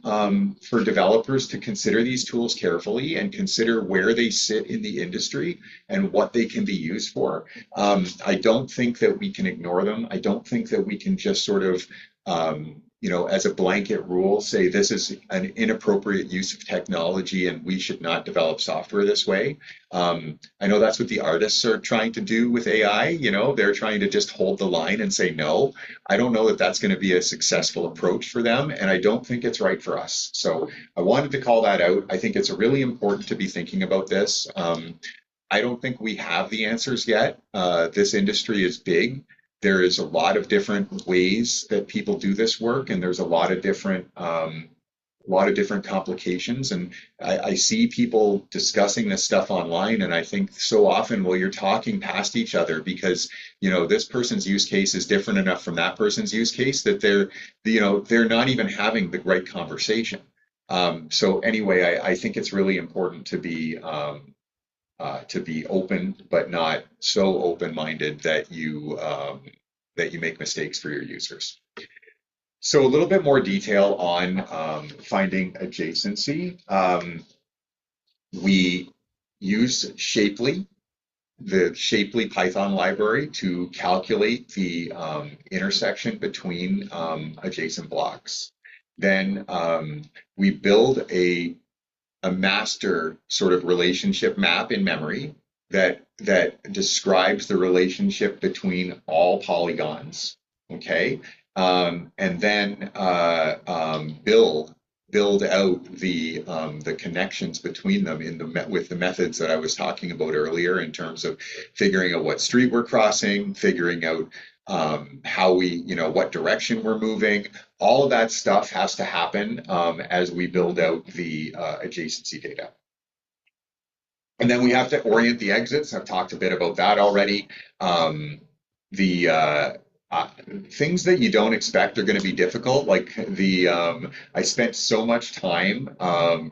Speaker 1: for developers to consider these tools carefully and consider where they sit in the industry and what they can be used for. I don't think that we can ignore them. I don't think that we can just sort of as a blanket rule, say this is an inappropriate use of technology and we should not develop software this way. I know that's what the artists are trying to do with AI. They're trying to just hold the line and say no. I don't know that that's going to be a successful approach for them, and I don't think it's right for us. So I wanted to call that out. I think it's really important to be thinking about this. I don't think we have the answers yet. This industry is big. There is a lot of different ways that people do this work, and there's a lot of different complications. And I see people discussing this stuff online, and I think so often, well, you're talking past each other because this person's use case is different enough from that person's use case that they're not even having the right conversation. So anyway, I think it's really important to be open, but not so open-minded that you make mistakes for your users. So a little bit more detail on finding adjacency. We use Shapely, the Shapely Python library, to calculate the intersection between adjacent blocks. Then we build a master sort of relationship map in memory that describes the relationship between all polygons. Okay, and then build out the connections between them with the methods that I was talking about earlier, in terms of figuring out what street we're crossing, figuring out how what direction we're moving. All of that stuff has to happen as we build out the adjacency data. And then we have to orient the exits. I've talked a bit about that already. The things that you don't expect are going to be difficult. Like I spent so much time or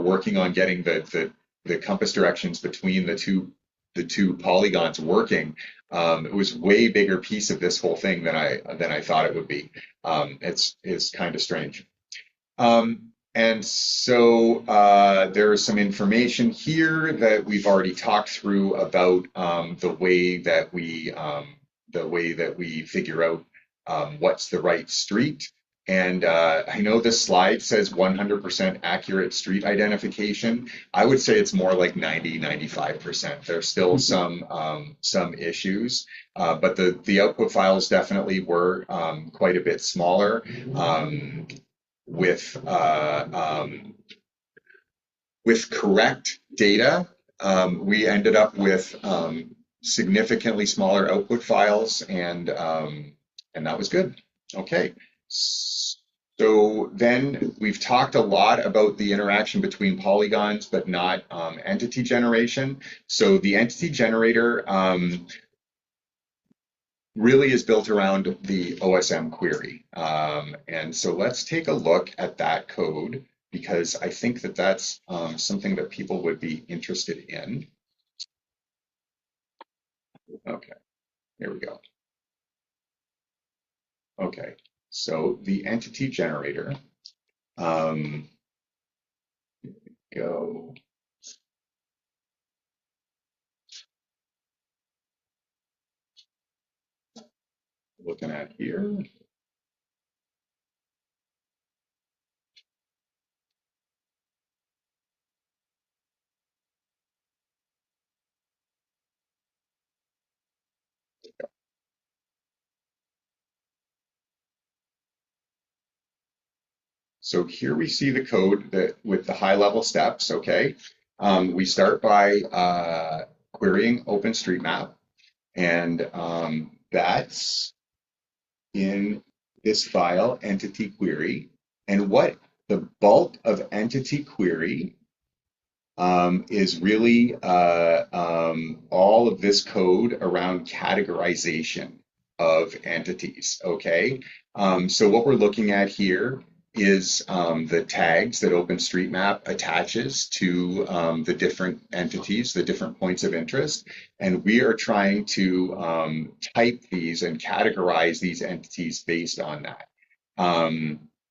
Speaker 1: working on getting the compass directions between the two polygons working. It was way bigger piece of this whole thing than I thought it would be. It's kind of strange. And so there's some information here that we've already talked through about the way that we figure out what's the right street. And I know this slide says 100% accurate street identification. I would say it's more like 90-95%. There's still some issues, but the output files definitely were quite a bit smaller. With with correct data, we ended up with significantly smaller output files, and that was good. Okay, so then we've talked a lot about the interaction between polygons, but not entity generation. So the entity generator really is built around the OSM query. And so let's take a look at that code because I think that that's something that people would be interested in. Okay, here we go. Okay, so the entity generator, go. Looking at here. So here we see the code that with the high level steps, okay? We start by querying OpenStreetMap, and that's in this file, entity query. And what the bulk of entity query is really all of this code around categorization of entities, okay? So what we're looking at here is the tags that OpenStreetMap attaches to the different entities, the different points of interest, and we are trying to type these and categorize these entities based on that.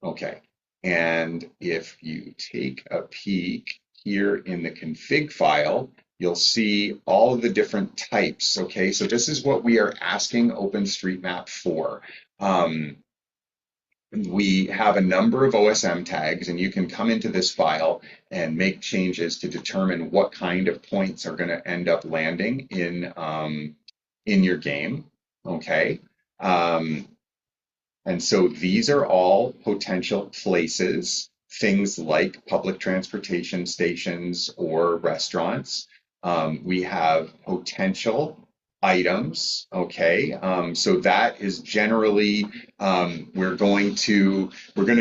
Speaker 1: Okay, and if you take a peek here in the config file, you'll see all of the different types, okay? So this is what we are asking OpenStreetMap for. We have a number of OSM tags, and you can come into this file and make changes to determine what kind of points are going to end up landing in your game, okay? And so these are all potential places, things like public transportation stations or restaurants. We have potential items, okay? So that is generally, we're going to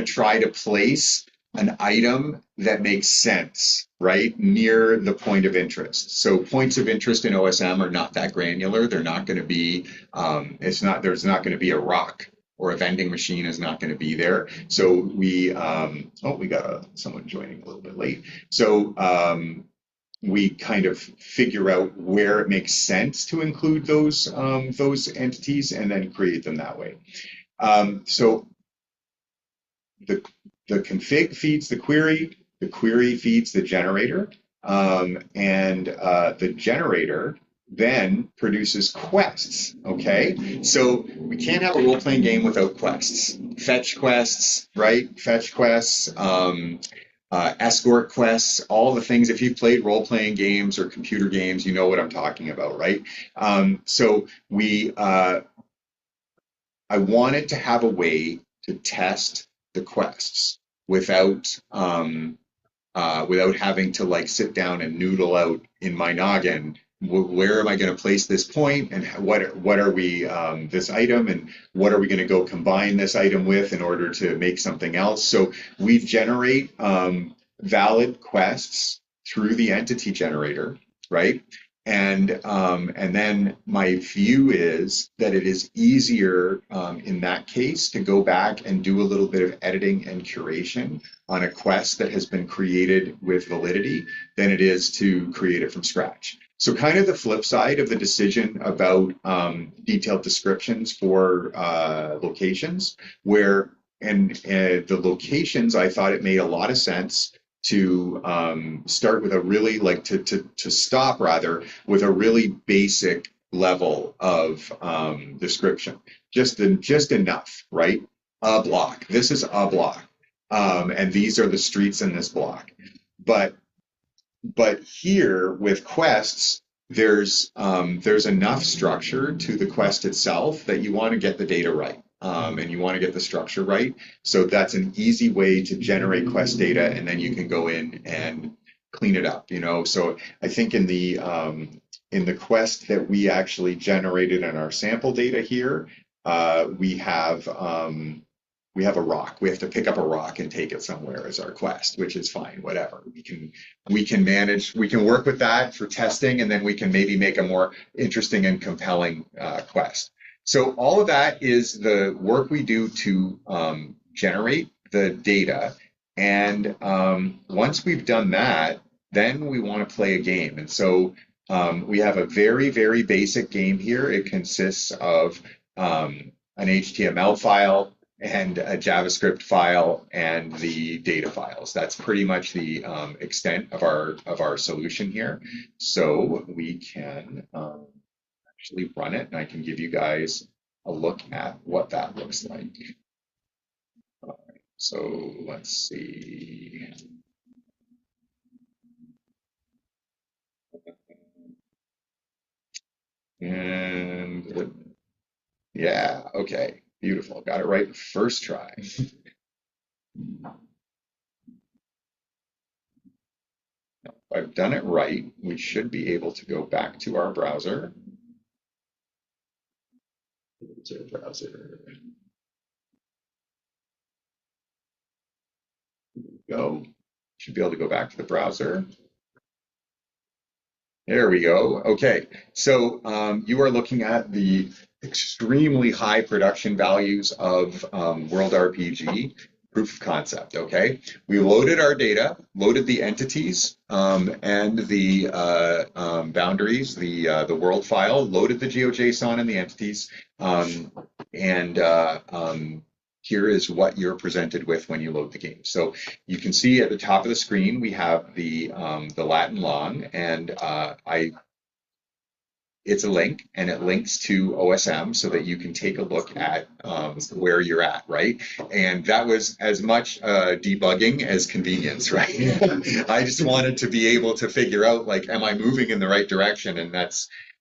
Speaker 1: try to place an item that makes sense, right, near the point of interest. So points of interest in OSM are not that granular. They're not going to be, there's not going to be a rock or a vending machine is not going to be there. So we got someone joining a little bit late. So we kind of figure out where it makes sense to include those entities and then create them that way. So the config feeds the query feeds the generator, and the generator then produces quests, okay? So we can't have a role-playing game without quests. Fetch quests, right? Fetch quests, escort quests, all the things. If you've played role-playing games or computer games, you know what I'm talking about, right? So I wanted to have a way to test the quests without having to like sit down and noodle out in my noggin where am I going to place this point and what are we this item and what are we going to go combine this item with in order to make something else. So we generate valid quests through the entity generator, right? And then my view is that it is easier in that case to go back and do a little bit of editing and curation on a quest that has been created with validity than it is to create it from scratch. So kind of the flip side of the decision about detailed descriptions for locations, where the locations, I thought it made a lot of sense to start with a really to stop rather with a really basic level of description, just enough, right? a block. This is a block. And these are the streets in this block. But here with quests, there's enough structure to the quest itself that you want to get the data right. And you want to get the structure right. So that's an easy way to generate quest data, and then you can go in and clean it up, you know. So I think in the quest that we actually generated in our sample data here, we have a rock. We have to pick up a rock and take it somewhere as our quest, which is fine, whatever. We can manage, we can work with that for testing, and then we can maybe make a more interesting and compelling quest. So all of that is the work we do to generate the data. And once we've done that, then we want to play a game. And so we have a very, very basic game here. It consists of an HTML file and a JavaScript file and the data files. That's pretty much the extent of our solution here. So we can actually run it, and I can give you guys a look at what that looks like. All right, so let's see. And yeah, okay, beautiful. Got it right first try. If I've done it right, we should be able to go back to our browser. Go. Should be able to go back to the browser. There we go. Okay, so you are looking at the extremely high production values of World RPG proof of concept. Okay, we loaded our data, loaded the entities and the boundaries, the world file, loaded the GeoJSON and the entities, and here is what you're presented with when you load the game. So you can see at the top of the screen we have the Latin long, and it's a link, and it links to OSM so that you can take a look at where you're at, right? And that was as much debugging as convenience, right? I just wanted to be able to figure out, like, am I moving in the right direction? And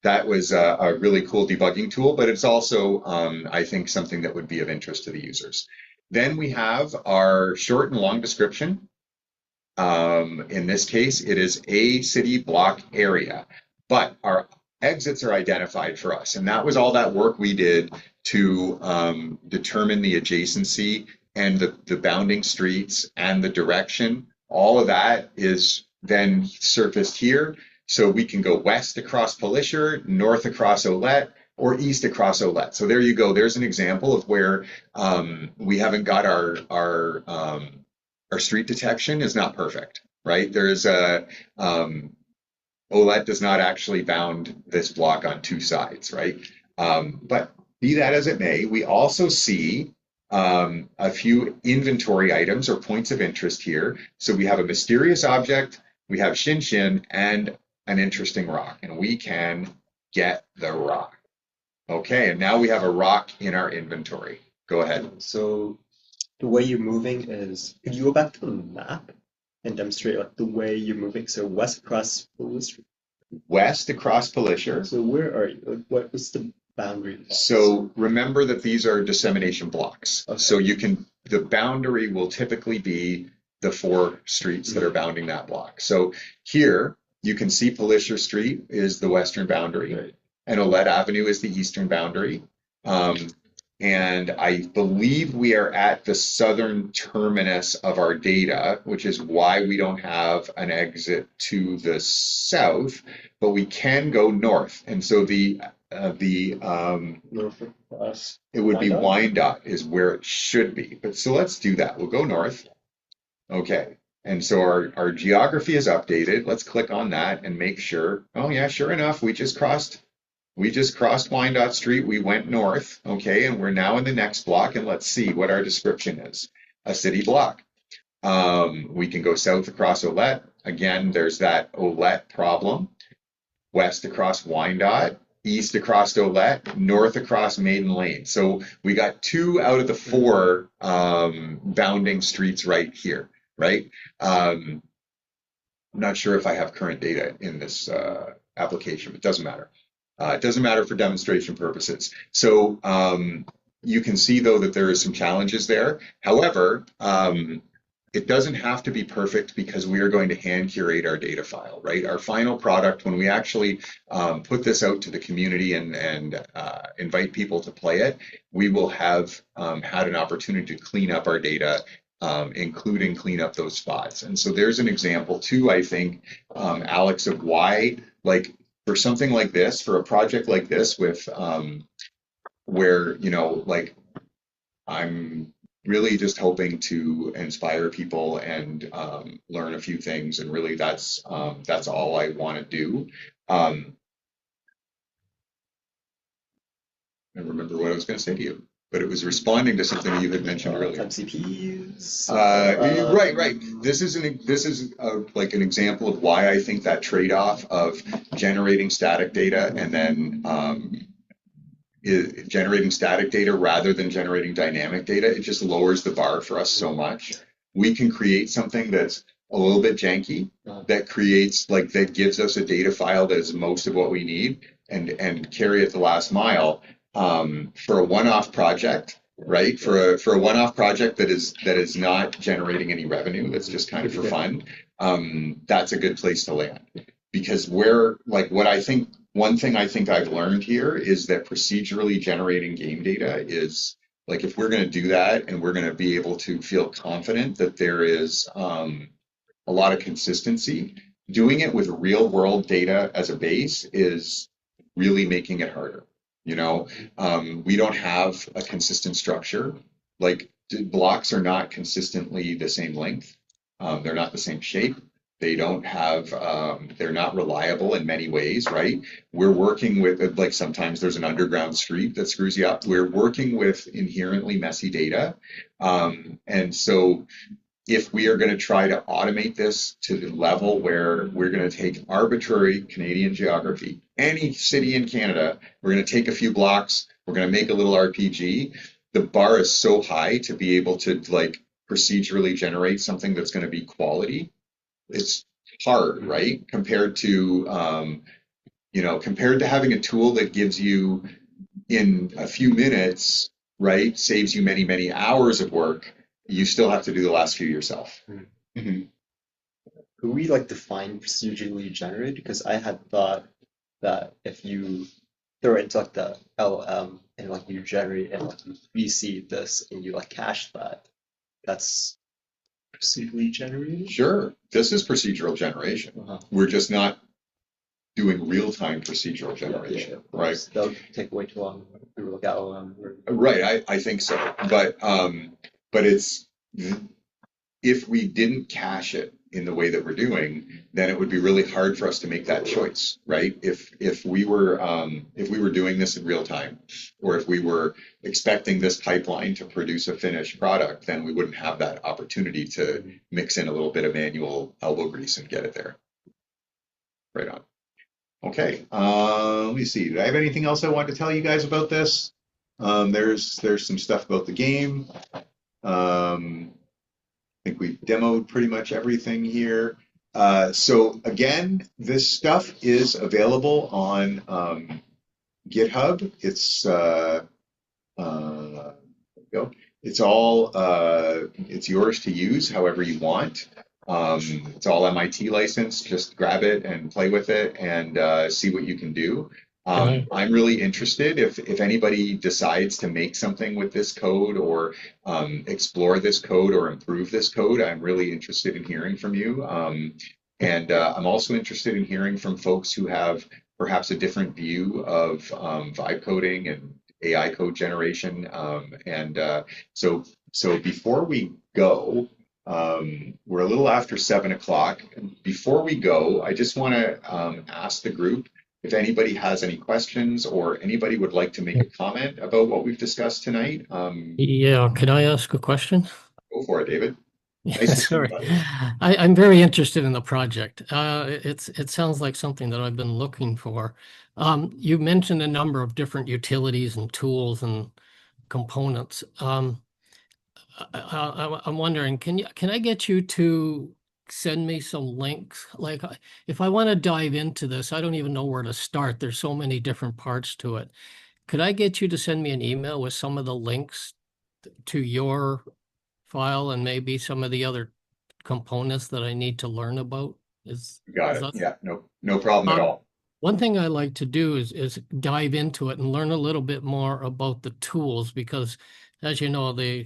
Speaker 1: that was a really cool debugging tool, but it's also, I think, something that would be of interest to the users. Then we have our short and long description. In this case, it is a city block area, but our exits are identified for us. And that was all that work we did to determine the adjacency and the bounding streets and the direction. All of that is then surfaced here. So we can go west across Palliser, north across Olette, or east across Olette. So there you go. There's an example of where we haven't got our street detection is not perfect, right? There is a Olette does not actually bound this block on two sides, right? But be that as it may, we also see a few inventory items or points of interest here. So we have a mysterious object, we have Shin Shin, and an interesting rock, and we can get the rock. Okay, and now we have a rock in our inventory. Go ahead.
Speaker 2: So the way you're moving is, could you go back to the map and demonstrate like the way you're moving? So west across Palliser.
Speaker 1: West across Palliser.
Speaker 2: So where are you? Like, what was the boundary?
Speaker 1: So remember that these are dissemination blocks. Okay. So the boundary will typically be the 4 streets that are bounding that block. So here you can see Palliser Street is the western boundary, right, and Olette Avenue is the eastern boundary. And I believe we are at the southern terminus of our data, which is why we don't have an exit to the south, but we can go north. And so
Speaker 2: North across
Speaker 1: it would be Wyandotte is where it should be. But so let's do that. We'll go north. Okay. And so our geography is updated. Let's click on that and make sure. Oh yeah, sure enough, we just crossed Wyandotte Street. We went north. Okay, and we're now in the next block, and let's see what our description is. A city block. We can go south across Olette. Again, there's that Olette problem. West across Wyandotte. east across Olette, north across Maiden Lane. So we got two out of the
Speaker 2: Mhm.
Speaker 1: four bounding streets right here, right? I'm not sure if I have current data in this application, but it doesn't matter. It doesn't matter for demonstration purposes. So you can see though that there is some challenges there. However, it doesn't have to be perfect because we are going to hand curate our data file, right? Our final product, when we actually put this out to the community and invite people to play it, we will have had an opportunity to clean up our data, including clean up those spots. And so there's an example too, I think, Alex, of why, like, for something like this, for a project like this, with where, like, I'm really just hoping to inspire people and learn a few things, and really that's all I want to do. Um, I remember what I was going to say to you, but it was responding to something that you had mentioned earlier.
Speaker 2: MCPs.
Speaker 1: Right. This is like an example of why I think that trade-off of generating static data and then generating static data rather than generating dynamic data, it just lowers the bar for us so much. We can create something that's a little bit janky, that creates, like, that gives us a data file that is most of what we need, and carry it the last mile, for a one-off project, right? For a one-off project that is not generating any revenue, that's just kind of for fun. That's a good place to land, because where, like, what I think, one thing I think I've learned here is that procedurally generating game data is, like, if we're going to do that and we're going to be able to feel confident that there is a lot of consistency, doing it with real world data as a base is really making it harder. We don't have a consistent structure. Like, blocks are not consistently the same length. They're not the same shape. They don't have, they're not reliable in many ways, right? We're working with, like, sometimes there's an underground street that screws you up. We're working with inherently messy data. And so if we are going to try to automate this to the level where we're going to take arbitrary Canadian geography, any city in Canada, we're going to take a few blocks, we're going to make a little RPG. The bar is so high to be able to, like, procedurally generate something that's going to be quality. It's hard, right? Compared to having a tool that gives you in a few minutes, right, saves you many, many hours of work, you still have to do the last few yourself. Mhm.
Speaker 2: Could we like define procedurally generated? Because I had thought that if you throw it into like the LLM and like you generate and like you receive this and you like cache that, that's procedurally generated?
Speaker 1: Sure, this is procedural generation.
Speaker 2: Uh-huh.
Speaker 1: We're just not doing real-time procedural
Speaker 2: Yeah,
Speaker 1: generation,
Speaker 2: of
Speaker 1: right?
Speaker 2: course. That'll take way too long through like LLM.
Speaker 1: Right, I think so. But it's, if we didn't cache it in the way that we're doing, then it would be really hard for us to make that choice, right? If we were doing this in real time, or if we were expecting this pipeline to produce a finished product, then we wouldn't have that opportunity to mix in a little bit of manual elbow grease and get it there. Right on. Okay, let me see. Did I have anything else I wanted to tell you guys about this? There's some stuff about the game. Um, I think we've demoed pretty much everything here. So again, this stuff is available on GitHub. There we go. It's yours to use however you want. It's all MIT licensed. Just grab it and play with it and see what you can do. I'm really interested if anybody decides to make something with this code, or explore this code or improve this code. I'm really interested in hearing from you. And I'm also interested in hearing from folks who have perhaps a different view of vibe coding and AI code generation. So before we go, we're a little after 7 o'clock. Before we go, I just want to ask the group if anybody has any questions or anybody would like to make a comment about what we've discussed tonight.
Speaker 3: Yeah, can I ask a question?
Speaker 1: Go for it, David.
Speaker 3: Yeah,
Speaker 1: Nice to see you,
Speaker 3: sorry.
Speaker 1: buddy.
Speaker 3: I'm very interested in the project. It sounds like something that I've been looking for. You mentioned a number of different utilities and tools and components. I'm wondering, can I get you to send me some links? Like, if I want to dive into this, I don't even know where to start. There's so many different parts to it. Could I get you to send me an email with some of the links to your file and maybe some of the other components that I need to learn about?
Speaker 1: Got
Speaker 3: Is
Speaker 1: it.
Speaker 3: that
Speaker 1: Yeah, no problem at
Speaker 3: um,
Speaker 1: all.
Speaker 3: one thing I like to do is dive into it and learn a little bit more about the tools because, as you know, it,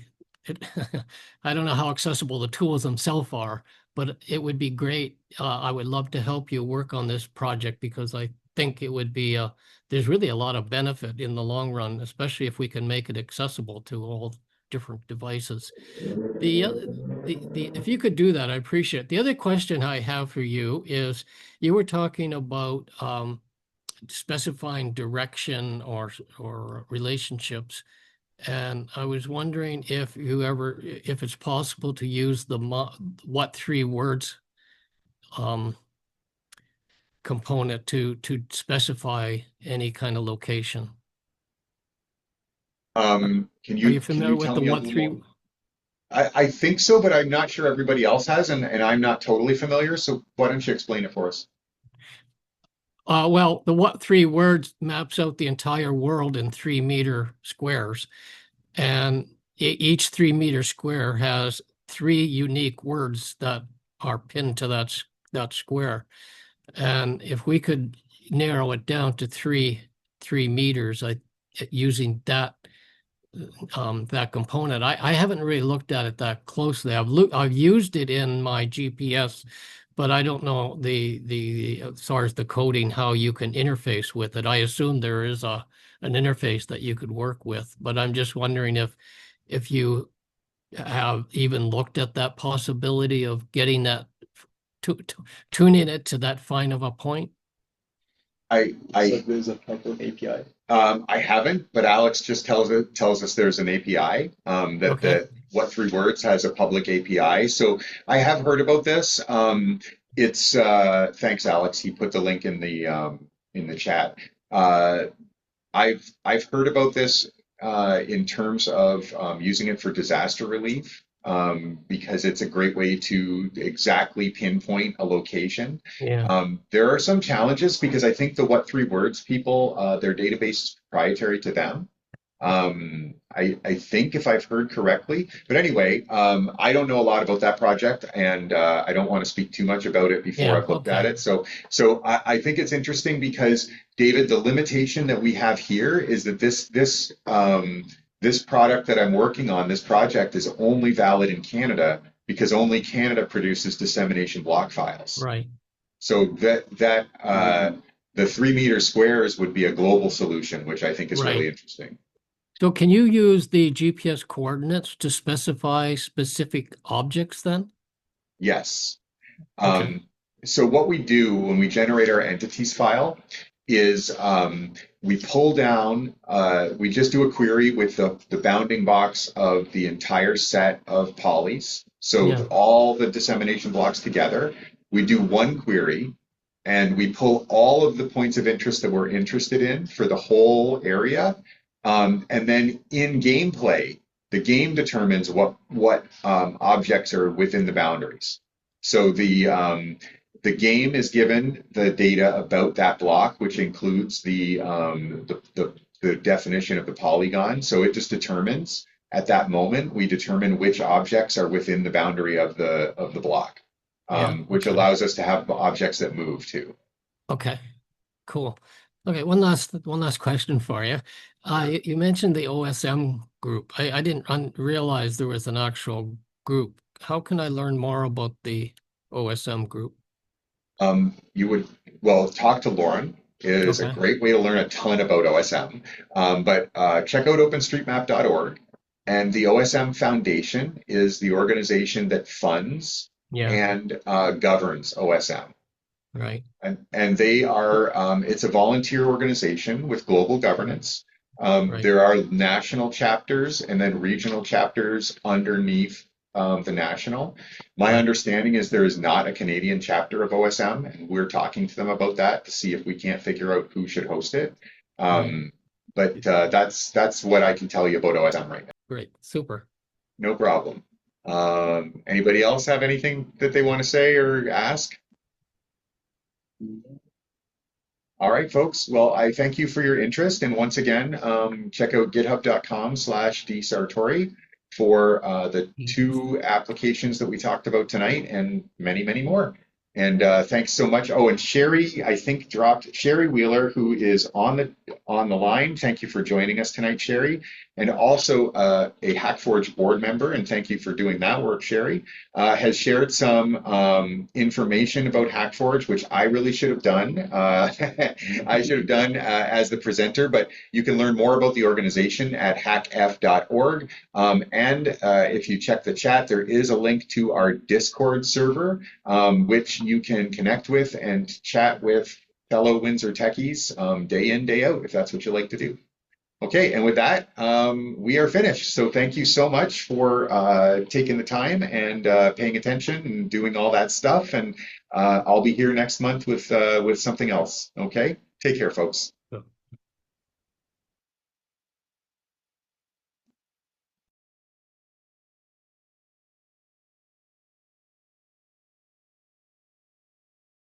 Speaker 3: I don't know how accessible the tools themselves are, but it would be great. I would love to help you work on this project because I think it would be there's really a lot of benefit in the long run, especially if we can make it accessible to all different devices. The, uh, if you could do that, I appreciate it. The other question I have for you is you were talking about specifying direction or relationships, and I was wondering if it's possible to use the what three words um, component to specify any kind of location. Are,
Speaker 1: Can
Speaker 3: are you
Speaker 1: you
Speaker 3: familiar with
Speaker 1: tell
Speaker 3: the
Speaker 1: me a
Speaker 3: what
Speaker 1: little more?
Speaker 3: three?
Speaker 1: I think so, but I'm not sure everybody else has, and I'm not totally familiar. So why don't you explain it for us?
Speaker 3: Well, the what three words maps out the entire world in 3 meter squares. And each 3 meter square has three unique words that are pinned to that square. And if we could narrow it down to 3 meters, using that component, I haven't really looked at it that closely. I've used it in my GPS, but I don't know as far as the coding how you can interface with it. I assume there is an interface that you could work with, but I'm just wondering if you have even looked at that possibility of getting that tuning it to that fine of a point.
Speaker 1: I
Speaker 2: So
Speaker 1: I
Speaker 2: there's a public API.
Speaker 1: I haven't, but Alex just tells us there's an API that
Speaker 3: Okay.
Speaker 1: what three words has a public API. So I have heard about this. It's thanks, Alex. He put the link in the chat. Uh, I've heard about this in terms of using it for disaster relief because it's a great way to exactly pinpoint a location.
Speaker 3: Yeah.
Speaker 1: There are some challenges because I think the what three words people their database is proprietary to them. I think if I've heard correctly, but anyway, I don't know a lot about that project, and I don't want to speak too much about it before
Speaker 3: Yeah.
Speaker 1: I've looked at
Speaker 3: Okay.
Speaker 1: it. So I think it's interesting because David, the limitation that we have here is that this product that I'm working on, this project, is only valid in Canada because only Canada produces dissemination block files.
Speaker 3: Right.
Speaker 1: So the 3 meter squares would be a global solution, which I think is really
Speaker 3: Right.
Speaker 1: interesting.
Speaker 3: So can you use the GPS coordinates to specify specific objects then?
Speaker 1: Yes.
Speaker 3: Okay.
Speaker 1: Um, so what we do when we generate our entities file is we pull down, we just do a query with the bounding box of the entire set of polys. So
Speaker 3: Yeah.
Speaker 1: all the dissemination blocks together. We do one query and we pull all of the points of interest that we're interested in for the whole area. And then in gameplay, the game determines what objects are within the boundaries. So the game is given the data about that block, which includes the definition of the polygon. So it just determines at that moment we determine which objects are within the boundary of the block,
Speaker 3: Yeah.
Speaker 1: which
Speaker 3: Okay.
Speaker 1: allows us to have objects that move too.
Speaker 3: Okay. Cool. Okay. One last question for you.
Speaker 1: Sure.
Speaker 3: You mentioned the OSM group. I didn't realize there was an actual group. How can I learn more about the OSM group?
Speaker 1: You would, well, talk to Lauren is a
Speaker 3: Okay.
Speaker 1: great way to learn a ton about OSM. But check out OpenStreetMap.org. And the OSM Foundation is the organization that funds
Speaker 3: Yeah.
Speaker 1: and governs OSM.
Speaker 3: Right.
Speaker 1: And they are, it's a volunteer organization with global governance.
Speaker 3: Right.
Speaker 1: There are national chapters and then regional chapters underneath. the national. My
Speaker 3: Right.
Speaker 1: understanding is there is not a Canadian chapter of OSM, and we're talking to them about that to see if we can't figure out who should host it.
Speaker 3: Right.
Speaker 1: But that's what I can tell you about OSM right now.
Speaker 3: Great. Super.
Speaker 1: No problem. Anybody else have anything that they want to say or ask? All right, folks. Well, I thank you for your interest. And once again, check out github.com/dsartori for the two applications that we talked about tonight and many, many more. And thanks so much. Oh, and Sherry, I think dropped Sherry Wheeler, who is on the line. Thank you for joining us tonight, Sherry. And also a Hackforge board member, and thank you for doing that work, Sherry, has shared some information about Hackforge, which I really should have done. I should have done as the presenter, but you can learn more about the organization at hackf.org. And if you check the chat, there is a link to our Discord server, which you can connect with and chat with fellow Windsor techies day in, day out, if that's what you like to do. Okay, and with that, we are finished. So thank you so much for taking the time and paying attention and doing all that stuff. And I'll be here next month with something else. Okay, take care, folks.